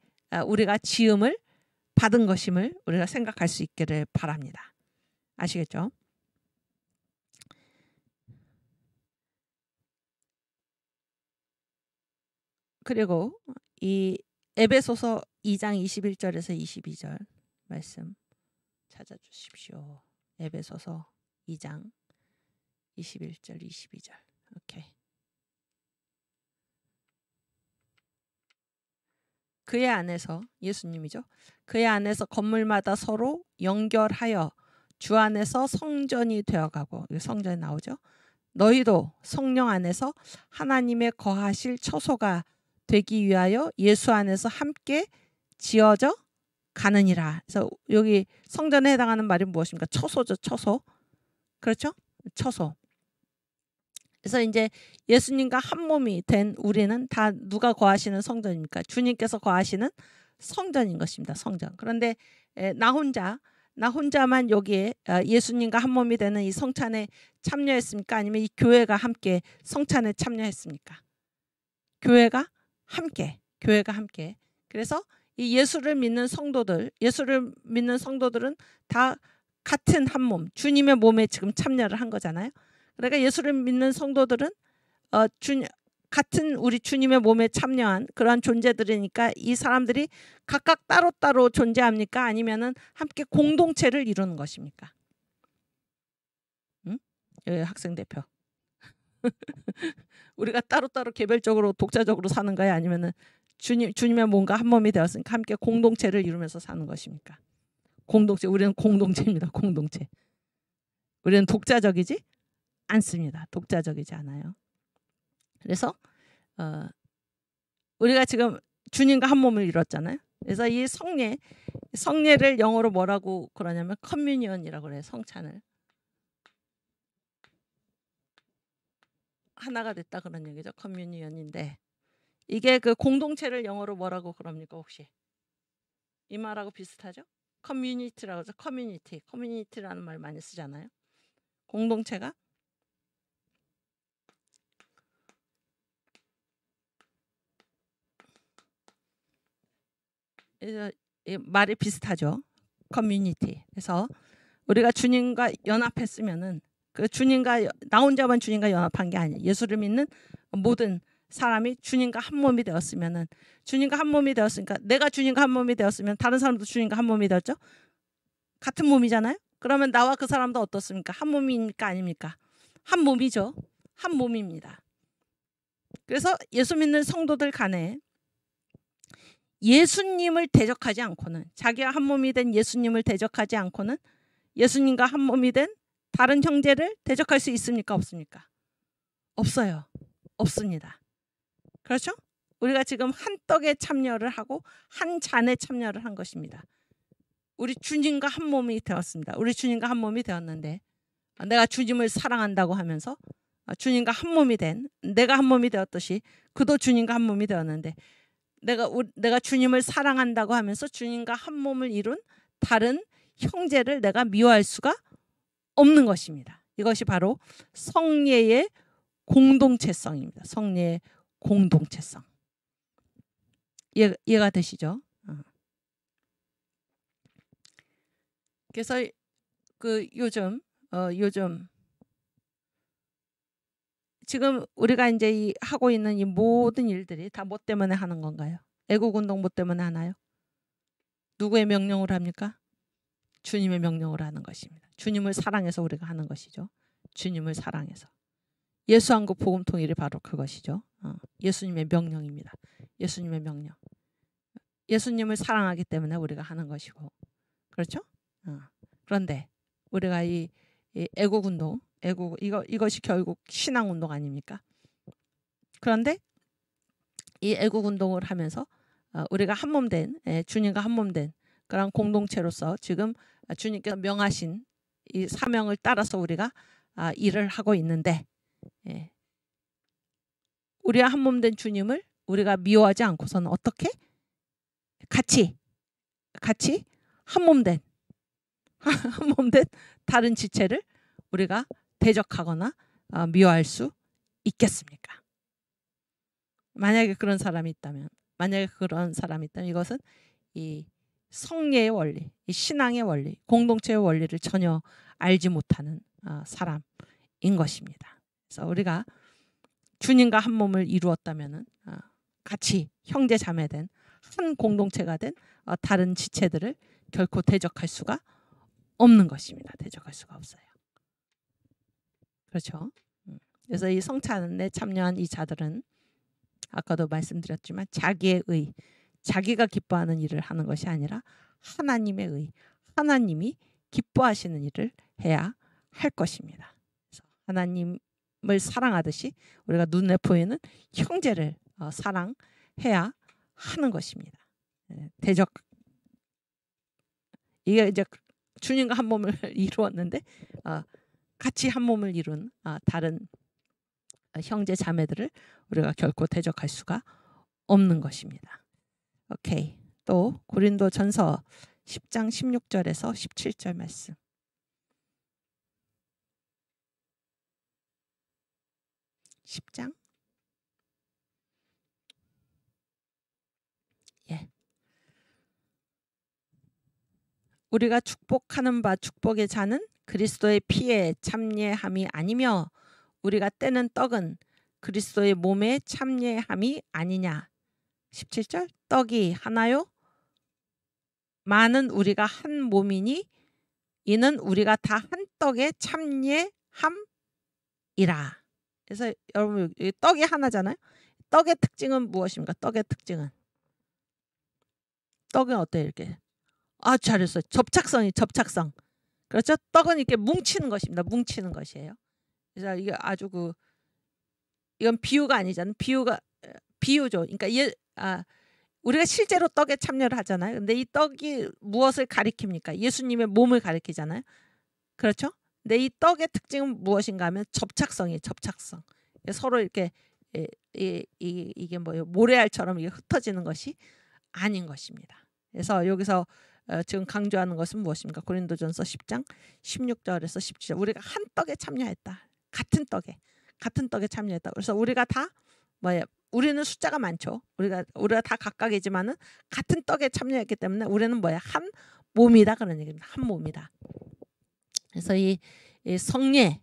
우리가 지음을 받은 것임을 우리가 생각할 수 있기를 바랍니다. 아시겠죠? 그리고 이 에베소서 2장 21절에서 22절 말씀 찾아주십시오. 에베소서 2장 21절 22절. 오케이. 그의 안에서 예수님이죠. 그의 안에서 건물마다 서로 연결하여 주 안에서 성전이 되어가고, 성전이 나오죠. 너희도 성령 안에서 하나님의 거하실 처소가 되기 위하여 예수 안에서 함께 지어져 가느니라. 그래서 여기 성전에 해당하는 말이 무엇입니까? 처소죠. 처소. 그렇죠? 처소. 그래서 이제 예수님과 한 몸이 된 우리는 다 누가 거하시는 성전입니까? 주님께서 거하시는 성전인 것입니다. 성전. 그런데 나 혼자만 여기에 예수님과 한 몸이 되는 이 성찬에 참여했습니까? 아니면 이 교회가 함께 성찬에 참여했습니까? 교회가 함께. 그래서 이 예수를 믿는 성도들은 다 같은 한 몸, 주님의 몸에 지금 참여를 한 거잖아요. 그러니까 예수를 믿는 성도들은 같은 우리 주님의 몸에 참여한 그러한 존재들이니까 이 사람들이 각각 따로따로 존재합니까? 아니면은 함께 공동체를 이루는 것입니까? 응? 여기 학생 대표. 우리가 따로따로 개별적으로 독자적으로 사는 거야? 아니면은 주님의 몸과 한 몸이 되었으니까 함께 공동체를 이루면서 사는 것입니까? 공동체. 우리는 공동체입니다. 공동체. 우리는 독자적이지 않습니다. 독자적이지 않아요. 그래서 우리가 지금 주님과 한 몸을 이뤘잖아요. 그래서 이 성례를 영어로 뭐라고 그러냐면 커뮤니언이라고 그래요. 성찬을. 하나가 됐다 그런 얘기죠. 커뮤니언인데 이게 그 공동체를 영어로 뭐라고 그럽니까 혹시? 이 말하고 비슷하죠? 커뮤니티라고 하죠. 커뮤니티라는 말 많이 쓰잖아요. 공동체가 말이 비슷하죠. 커뮤니티. 그래서 우리가 주님과 연합했으면은 그 주님과 나 혼자만 주님과 연합한 게 아니에요. 예수를 믿는 모든 사람이 주님과 한 몸이 되었으면은 주님과 한 몸이 되었으니까 내가 주님과 한 몸이 되었으면 다른 사람도 주님과 한 몸이 되었죠. 같은 몸이잖아요. 그러면 나와 그 사람도 어떻습니까? 한 몸입니까? 아닙니까? 한 몸이죠. 한 몸입니다. 그래서 예수 믿는 성도들 간에 예수님을 대적하지 않고는 자기와 한 몸이 된 예수님을 대적하지 않고는 예수님과 한 몸이 된 다른 형제를 대적할 수 있습니까? 없습니까? 없어요. 없습니다. 그렇죠? 우리가 지금 한 떡에 참여를 하고 한 잔에 참여를 한 것입니다. 우리 주님과 한 몸이 되었습니다. 우리 주님과 한 몸이 되었는데 내가 주님을 사랑한다고 하면서 주님과 한 몸이 된 내가 한 몸이 되었듯이 그도 주님과 한 몸이 되었는데 내가 주님을 사랑한다고 하면서 주님과 한 몸을 이룬 다른 형제를 내가 미워할 수가 없는 것입니다. 이것이 바로 성례의 공동체성입니다. 성례의 공동체성. 이해가 되시죠? 그래서 그 요즘 지금 우리가 이제 하고 있는 이 모든 일들이 다 뭐 때문에 하는 건가요? 애국운동 뭐 때문에 하나요? 누구의 명령으로 합니까? 주님의 명령으로 하는 것입니다. 주님을 사랑해서 우리가 하는 것이죠. 주님을 사랑해서. 예수한국 복음 통일이 바로 그것이죠. 예수님의 명령입니다. 예수님의 명령. 예수님을 사랑하기 때문에 우리가 하는 것이고, 그렇죠? 그런데 우리가 이 애국운동 이것이 결국 신앙 운동 아닙니까? 그런데 이 애국 운동을 하면서 우리가 한 몸 된 주님과 한 몸 된 그런 공동체로서 지금 주님께서 명하신 이 사명을 따라서 우리가 일을 하고 있는데 우리와 한 몸 된 주님을 우리가 미워하지 않고서는 어떻게 같이 한 몸 된 한 몸 된 다른 지체를 우리가 대적하거나 미워할 수 있겠습니까? 만약에 그런 사람이 있다면 이것은 이 성례의 원리, 이 신앙의 원리, 공동체의 원리를 전혀 알지 못하는 사람인 것입니다. 그래서 우리가 주님과 한 몸을 이루었다면은 같이 형제 자매된 한 공동체가 된 다른 지체들을 결코 대적할 수가 없는 것입니다. 대적할 수가 없어요. 그렇죠? 그래서 이 성찬에 참여한 이 자들은 아까도 말씀드렸지만 자기의 의, 자기가 기뻐하는 일을 하는 것이 아니라 하나님의 의, 하나님이 기뻐하시는 일을 해야 할 것입니다. 그래서 하나님을 사랑하듯이 우리가 눈에 보이는 형제를 사랑해야 하는 것입니다. 대적 이게 이제 주님과 한 몸을 이루었는데 같이 한 몸을 이룬 다른 형제 자매들을 우리가 결코 대적할 수가 없는 것입니다. 오케이. 또 고린도전서 10장 16절에서 17절 말씀. (10장) 예. 우리가 축복하는 바 축복의 잔은 그리스도의 피에 참례함이 아니며 우리가 떼는 떡은 그리스도의 몸에 참례함이 아니냐. 17절 떡이 하나요? 많은 우리가 한 몸이니 이는 우리가 다 한 떡에 참례함이라. 그래서 여러분 떡이 하나잖아요. 떡의 특징은 무엇입니까? 떡의 특징은 떡은 어때요? 이렇게 잘했어요. 접착성. 그렇죠? 떡은 이렇게 뭉치는 것입니다. 뭉치는 것이에요. 그래서 이게 아주 이건 비유가 아니잖아요. 비유죠. 그러니까 우리가 실제로 떡에 참여를 하잖아요. 근데 이 떡이 무엇을 가리킵니까? 예수님의 몸을 가리키잖아요. 그렇죠? 근데 이 떡의 특징은 무엇인가 하면 접착성이에요. 접착성. 서로 이렇게 이게 뭐예요? 모래알처럼 이게 흩어지는 것이 아닌 것입니다. 그래서 여기서 지금 강조하는 것은 무엇입니까? 고린도전서 10장 16절에서 17절. 우리가 한 떡에 참여했다. 같은 떡에 참여했다. 그래서 우리가 다 우리는 숫자가 많죠. 우리가 다 각각이지만은 같은 떡에 참여했기 때문에 우리는 한 몸이다 그런 얘기입니다. 한 몸이다. 그래서 이 성례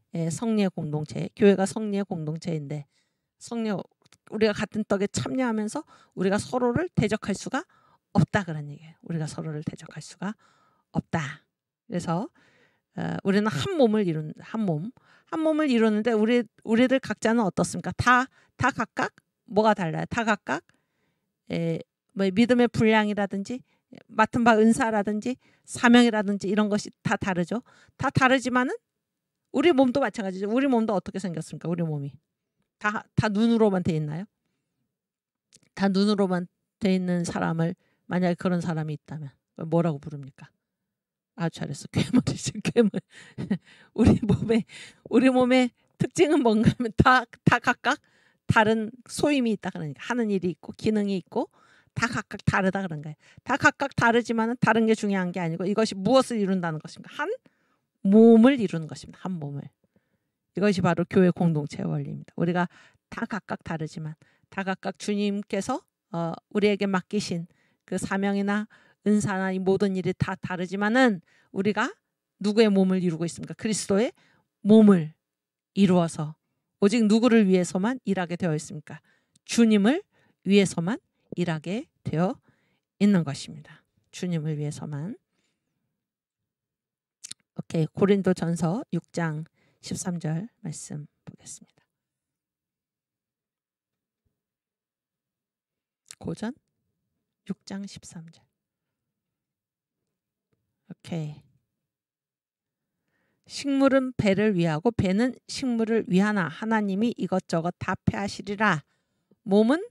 공동체, 교회가 성례 공동체인데 우리가 같은 떡에 참여하면서 우리가 서로를 대적할 수가 없다 그런 얘기예요. 우리가 서로를 대적할 수가 없다. 그래서 우리는 한 몸을 이루는데 우리들 각자는 어떻습니까? 다 각각 뭐가 달라요? 다 각각 믿음의 분량이라든지 맡은 바 은사라든지 사명이라든지 이런 것이 다 다르죠. 다 다르지만은 우리 몸도 마찬가지죠. 우리 몸도 어떻게 생겼습니까? 우리 몸이 다 눈으로만 돼 있나요? 다 눈으로만 돼 있는 사람을 만약에 그런 사람이 있다면 뭐라고 부릅니까? 잘했어. 괴물이지. 괴물. 우리 몸의 특징은 뭔가 하면 다 각각 다른 소임이 있다 그러니까 하는 일이 있고 기능이 있고 다 각각 다르다 그런 거예요. 다 각각 다르지만은 다른 게 중요한 게 아니고 이것이 무엇을 이룬다는 것입니까? 한 몸을 이루는 것입니다. 한 몸을. 이것이 바로 교회 공동체의 원리입니다. 우리가 다 각각 다르지만 다 각각 주님께서 우리에게 맡기신 그 사명이나 은사나 이 모든 일이 다 다르지만은 우리가 누구의 몸을 이루고 있습니까? 그리스도의 몸을 이루어서 오직 누구를 위해서만 일하게 되어 있습니까? 주님을 위해서만 일하게 되어 있는 것입니다. 주님을 위해서만. 오케이. 고린도전서 6장 13절 말씀 보겠습니다. 고전 6장 13절. 오케이. 식물은 배를 위하고 배는 식물을 위하나 하나님이 이것저것 다 패하시리라. 몸은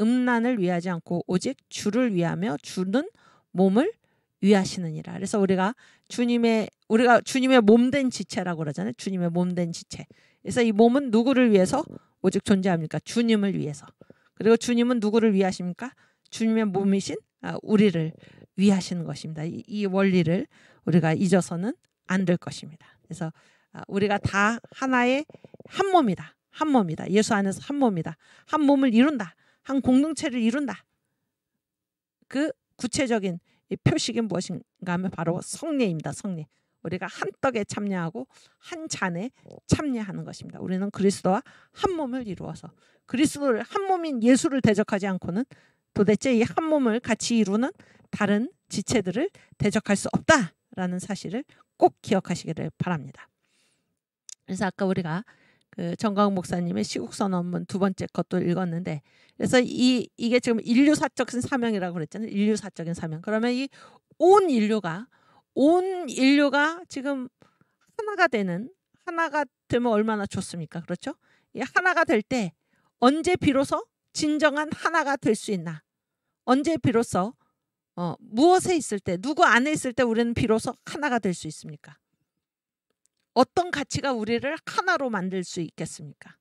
음란을 위하지 않고 오직 주를 위하며 주는 몸을 위하시느니라. 그래서 우리가 주님의 몸된 지체라고 그러잖아요. 주님의 몸된 지체. 그래서 이 몸은 누구를 위해서 오직 존재합니까? 주님을 위해서. 그리고 주님은 누구를 위하십니까? 주님의 몸이신 우리를 위하시는 것입니다. 이 원리를 우리가 잊어서는 안 될 것입니다. 그래서 우리가 다 하나의 한 몸이다. 한 몸이다. 예수 안에서 한 몸이다. 한 몸을 이룬다. 한 공동체를 이룬다. 그 구체적인 이 표식이 무엇인가 하면 바로 성례입니다. 성례. 우리가 한 떡에 참여하고 한 잔에 참여하는 것입니다. 우리는 그리스도와 한 몸을 이루어서 그리스도를 한 몸인 예수를 대적하지 않고는 도대체 이 한 몸을 같이 이루는 다른 지체들을 대적할 수 없다라는 사실을 꼭 기억하시기를 바랍니다. 그래서 아까 우리가 그 정광욱 목사님의 시국선언문 두 번째 것도 읽었는데, 그래서 이게 지금 인류사적인 사명이라고 그랬잖아요. 인류사적인 사명. 그러면 이 온 인류가 지금 하나가 되면 얼마나 좋습니까? 그렇죠? 이 하나가 될 때 언제 비로소 진정한 하나가 될 수 있나? 언제 비로소 무엇에 있을 때, 누구 안에 있을 때 우리는 비로소 하나가 될 수 있습니까? 어떤 가치가 우리를 하나로 만들 수 있겠습니까?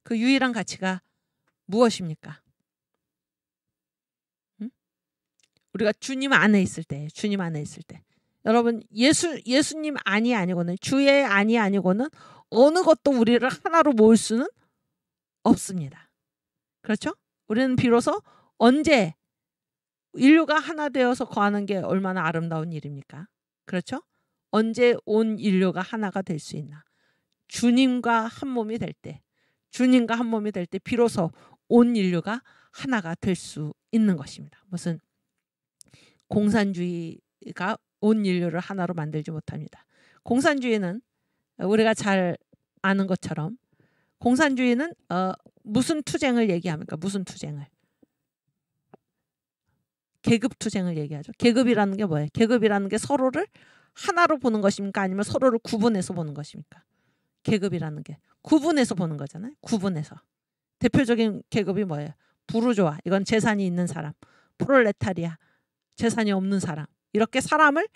그 유일한 가치가 무엇입니까? 우리가 주님 안에 있을 때, 여러분 예수님 안이 아니고는, 주의 안이 아니고는 어느 것도 우리를 하나로 모을 수는 없습니다. 그렇죠? 우리는 비로소 언제 인류가 하나 되어서 거하는 게 얼마나 아름다운 일입니까? 그렇죠? 언제 온 인류가 하나가 될 수 있나? 주님과 한 몸이 될 때, 비로소 온 인류가 하나가 될 수 있는 것입니다. 무슨 공산주의가 온 인류를 하나로 만들지 못합니다. 공산주의는 우리가 잘 아는 것처럼 공산주의는 무슨 투쟁을 얘기합니까? 무슨 투쟁을? 계급 투쟁을 얘기하죠. 계급이라는 게 뭐예요? 계급이라는 게 서로를 하나로 보는 것입니까? 아니면 서로를 구분해서 보는 것입니까? 계급이라는 게 구분해서 보는 거잖아요. 구분해서. 대표적인 계급이 뭐예요? 부르조아, 이건 재산이 있는 사람. 프롤레타리아, 재산이 없는 사람. 이렇게 사람을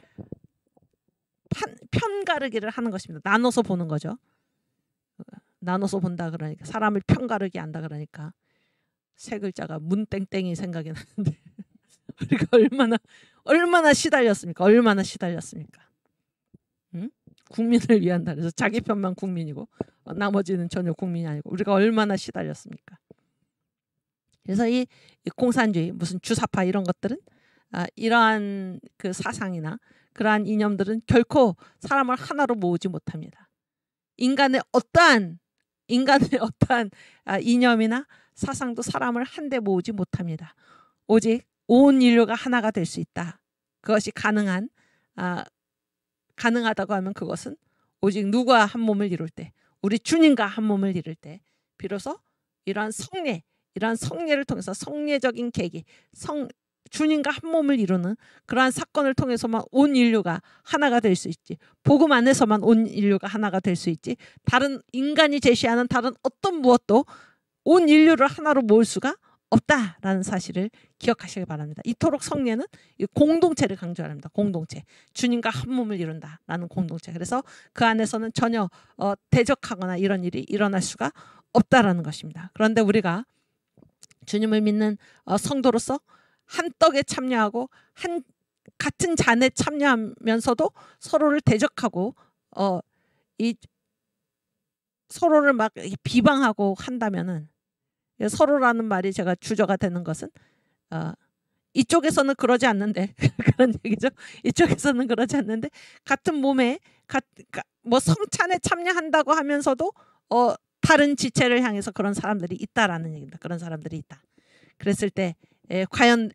편가르기를 하는 것입니다. 나눠서 보는 거죠. 나눠서 본다 그러니까, 사람을 편가르기 한다 그러니까 세 글자가 문땡땡이 생각이 나는데 우리가 얼마나 시달렸습니까? 응? 국민을 위한다 그래서 자기 편만 국민이고 나머지는 전혀 국민이 아니고 우리가 얼마나 시달렸습니까? 그래서 이 공산주의, 무슨 주사파 이런 것들은 이러한 그 사상이나 그러한 이념들은 결코 사람을 하나로 모으지 못합니다. 인간의 어떠한 이념이나 사상도 사람을 한데 모으지 못합니다. 오직 온 인류가 하나가 될 수 있다. 그것이 가능하다고 하면 그것은 오직 누구와 한 몸을 이룰 때, 우리 주님과 한 몸을 이룰 때 비로소 이러한 성례를 통해서 성례적인 계기, 주님과 한 몸을 이루는 그러한 사건을 통해서만 온 인류가 하나가 될 수 있지, 복음 안에서만 온 인류가 하나가 될 수 있지, 다른 인간이 제시하는 다른 어떤 무엇도 온 인류를 하나로 모을 수가 없다라는 사실을 기억하시기 바랍니다. 이토록 성례는 공동체를 강조합니다. 공동체. 주님과 한 몸을 이룬다라는 공동체. 그래서 그 안에서는 전혀 대적하거나 이런 일이 일어날 수가 없다라는 것입니다. 그런데 우리가 주님을 믿는 성도로서 한 떡에 참여하고 같은 잔에 참여하면서도 서로를 대적하고 서로를 막 비방하고 한다면은, 서로라는 말이 제가 주저가 되는 것은 이쪽에서는 그러지 않는데 그런 얘기죠. 이쪽에서는 그러지 않는데 같은 몸에 뭐 성찬에 참여한다고 하면서도 다른 지체를 향해서 그런 사람들이 있다라는 얘기입니다. 그런 사람들이 있다. 그랬을 때 과연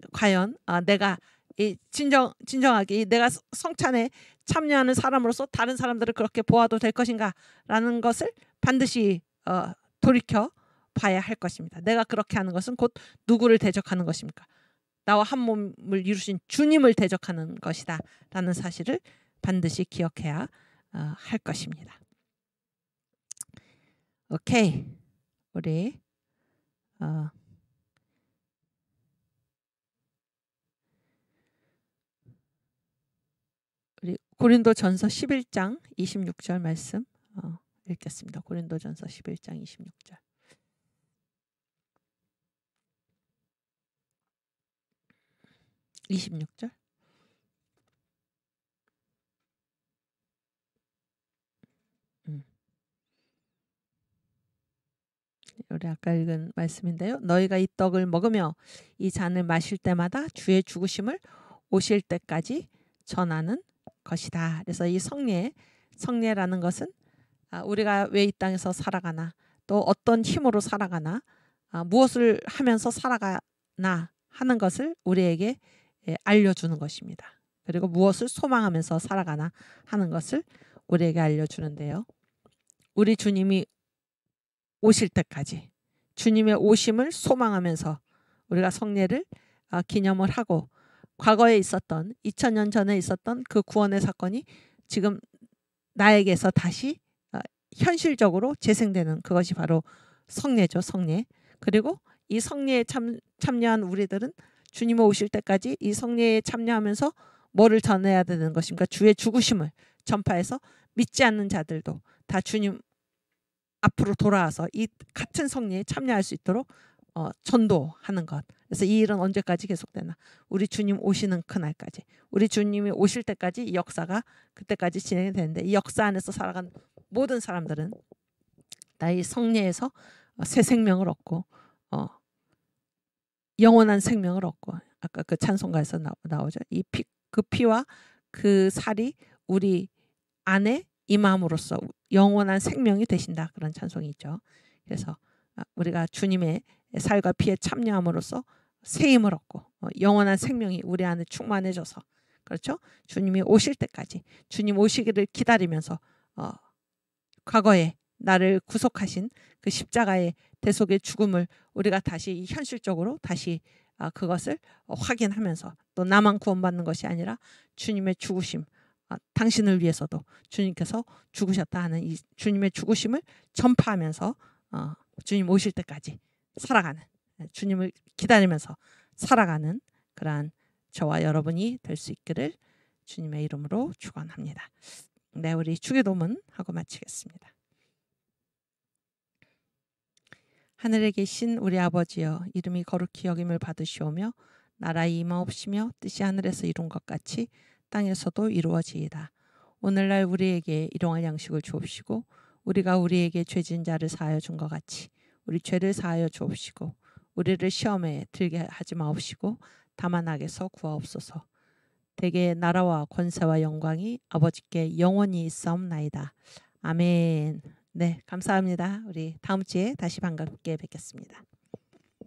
내가 진정하게 내가 성찬에 참여하는 사람으로서 다른 사람들을 그렇게 보아도 될 것인가라는 것을 반드시 돌이켜 봐야 할 것입니다. 내가 그렇게 하는 것은 곧 누구를 대적하는 것입니까? 나와 한 몸을 이루신 주님을 대적하는 것이다 라는 사실을 반드시 기억해야 할 것입니다. 오케이. 우리 고린도전서 11장 26절 말씀 읽겠습니다. 고린도전서 11장 26절. 우리 아까 읽은 말씀인데요. 너희가 이 떡을 먹으며 이 잔을 마실 때마다 주의 죽으심을 오실 때까지 전하는 것이다. 그래서 이 성례라는 것은 우리가 왜 이 땅에서 살아가나, 또 어떤 힘으로 살아가나, 무엇을 하면서 살아가나 하는 것을 우리에게 알려주는 것입니다. 그리고 무엇을 소망하면서 살아가나 하는 것을 우리에게 알려주는데요. 우리 주님이 오실 때까지 주님의 오심을 소망하면서 우리가 성례를 기념을 하고, 과거에 있었던 2000년 전에 있었던 그 구원의 사건이 지금 나에게서 다시 현실적으로 재생되는 그것이 바로 성례죠. 성례. 그리고 이 성례에 참여한 우리들은 주님 오실 때까지 이 성례에 참여하면서 뭐를 전해야 되는 것입니까? 주의 죽으심을 전파해서 믿지 않는 자들도 다 주님 앞으로 돌아와서 이 같은 성례에 참여할 수 있도록 전도하는 것. 그래서 이 일은 언제까지 계속되나? 우리 주님 오시는 그날까지. 우리 주님이 오실 때까지 이 역사가 그때까지 진행이 되는데, 이 역사 안에서 살아간 모든 사람들은 다 이 성례에서 새 생명을 얻고 영원한 생명을 얻고, 아까 그 찬송가에서 나오죠. 그 피와 그 살이 우리 안에 임함으로써 영원한 생명이 되신다. 그런 찬송이 있죠. 그래서 우리가 주님의 살과 피에 참여함으로써 새 힘을 얻고 영원한 생명이 우리 안에 충만해져서, 그렇죠? 주님이 오실 때까지, 주님 오시기를 기다리면서 과거에 나를 구속하신 그 십자가의 대속의 죽음을 우리가 다시 현실적으로 다시 그것을 확인하면서, 또 나만 구원받는 것이 아니라 주님의 죽으심, 당신을 위해서도 주님께서 죽으셨다 하는 이 주님의 죽으심을 전파하면서 주님 오실 때까지 살아가는, 주님을 기다리면서 살아가는 그러한 저와 여러분이 될 수 있기를 주님의 이름으로 축원합니다. 네, 우리 주기도문 하고 마치겠습니다. 하늘에 계신 우리 아버지여, 이름이 거룩히 여김을 받으시오며 나라의 임하옵시며 뜻이 하늘에서 이룬 것 같이 땅에서도 이루어지이다. 오늘날 우리에게 일용할 양식을 주옵시고, 우리가 우리에게 죄진 자를 사하여 준 것 같이 우리 죄를 사하여 주옵시고, 우리를 시험에 들게 하지 마옵시고 다만 악에서 구하옵소서. 대개 나라와 권세와 영광이 아버지께 영원히 있사옵나이다. 아멘. 네, 감사합니다. 우리 다음 주에 다시 반갑게 뵙겠습니다.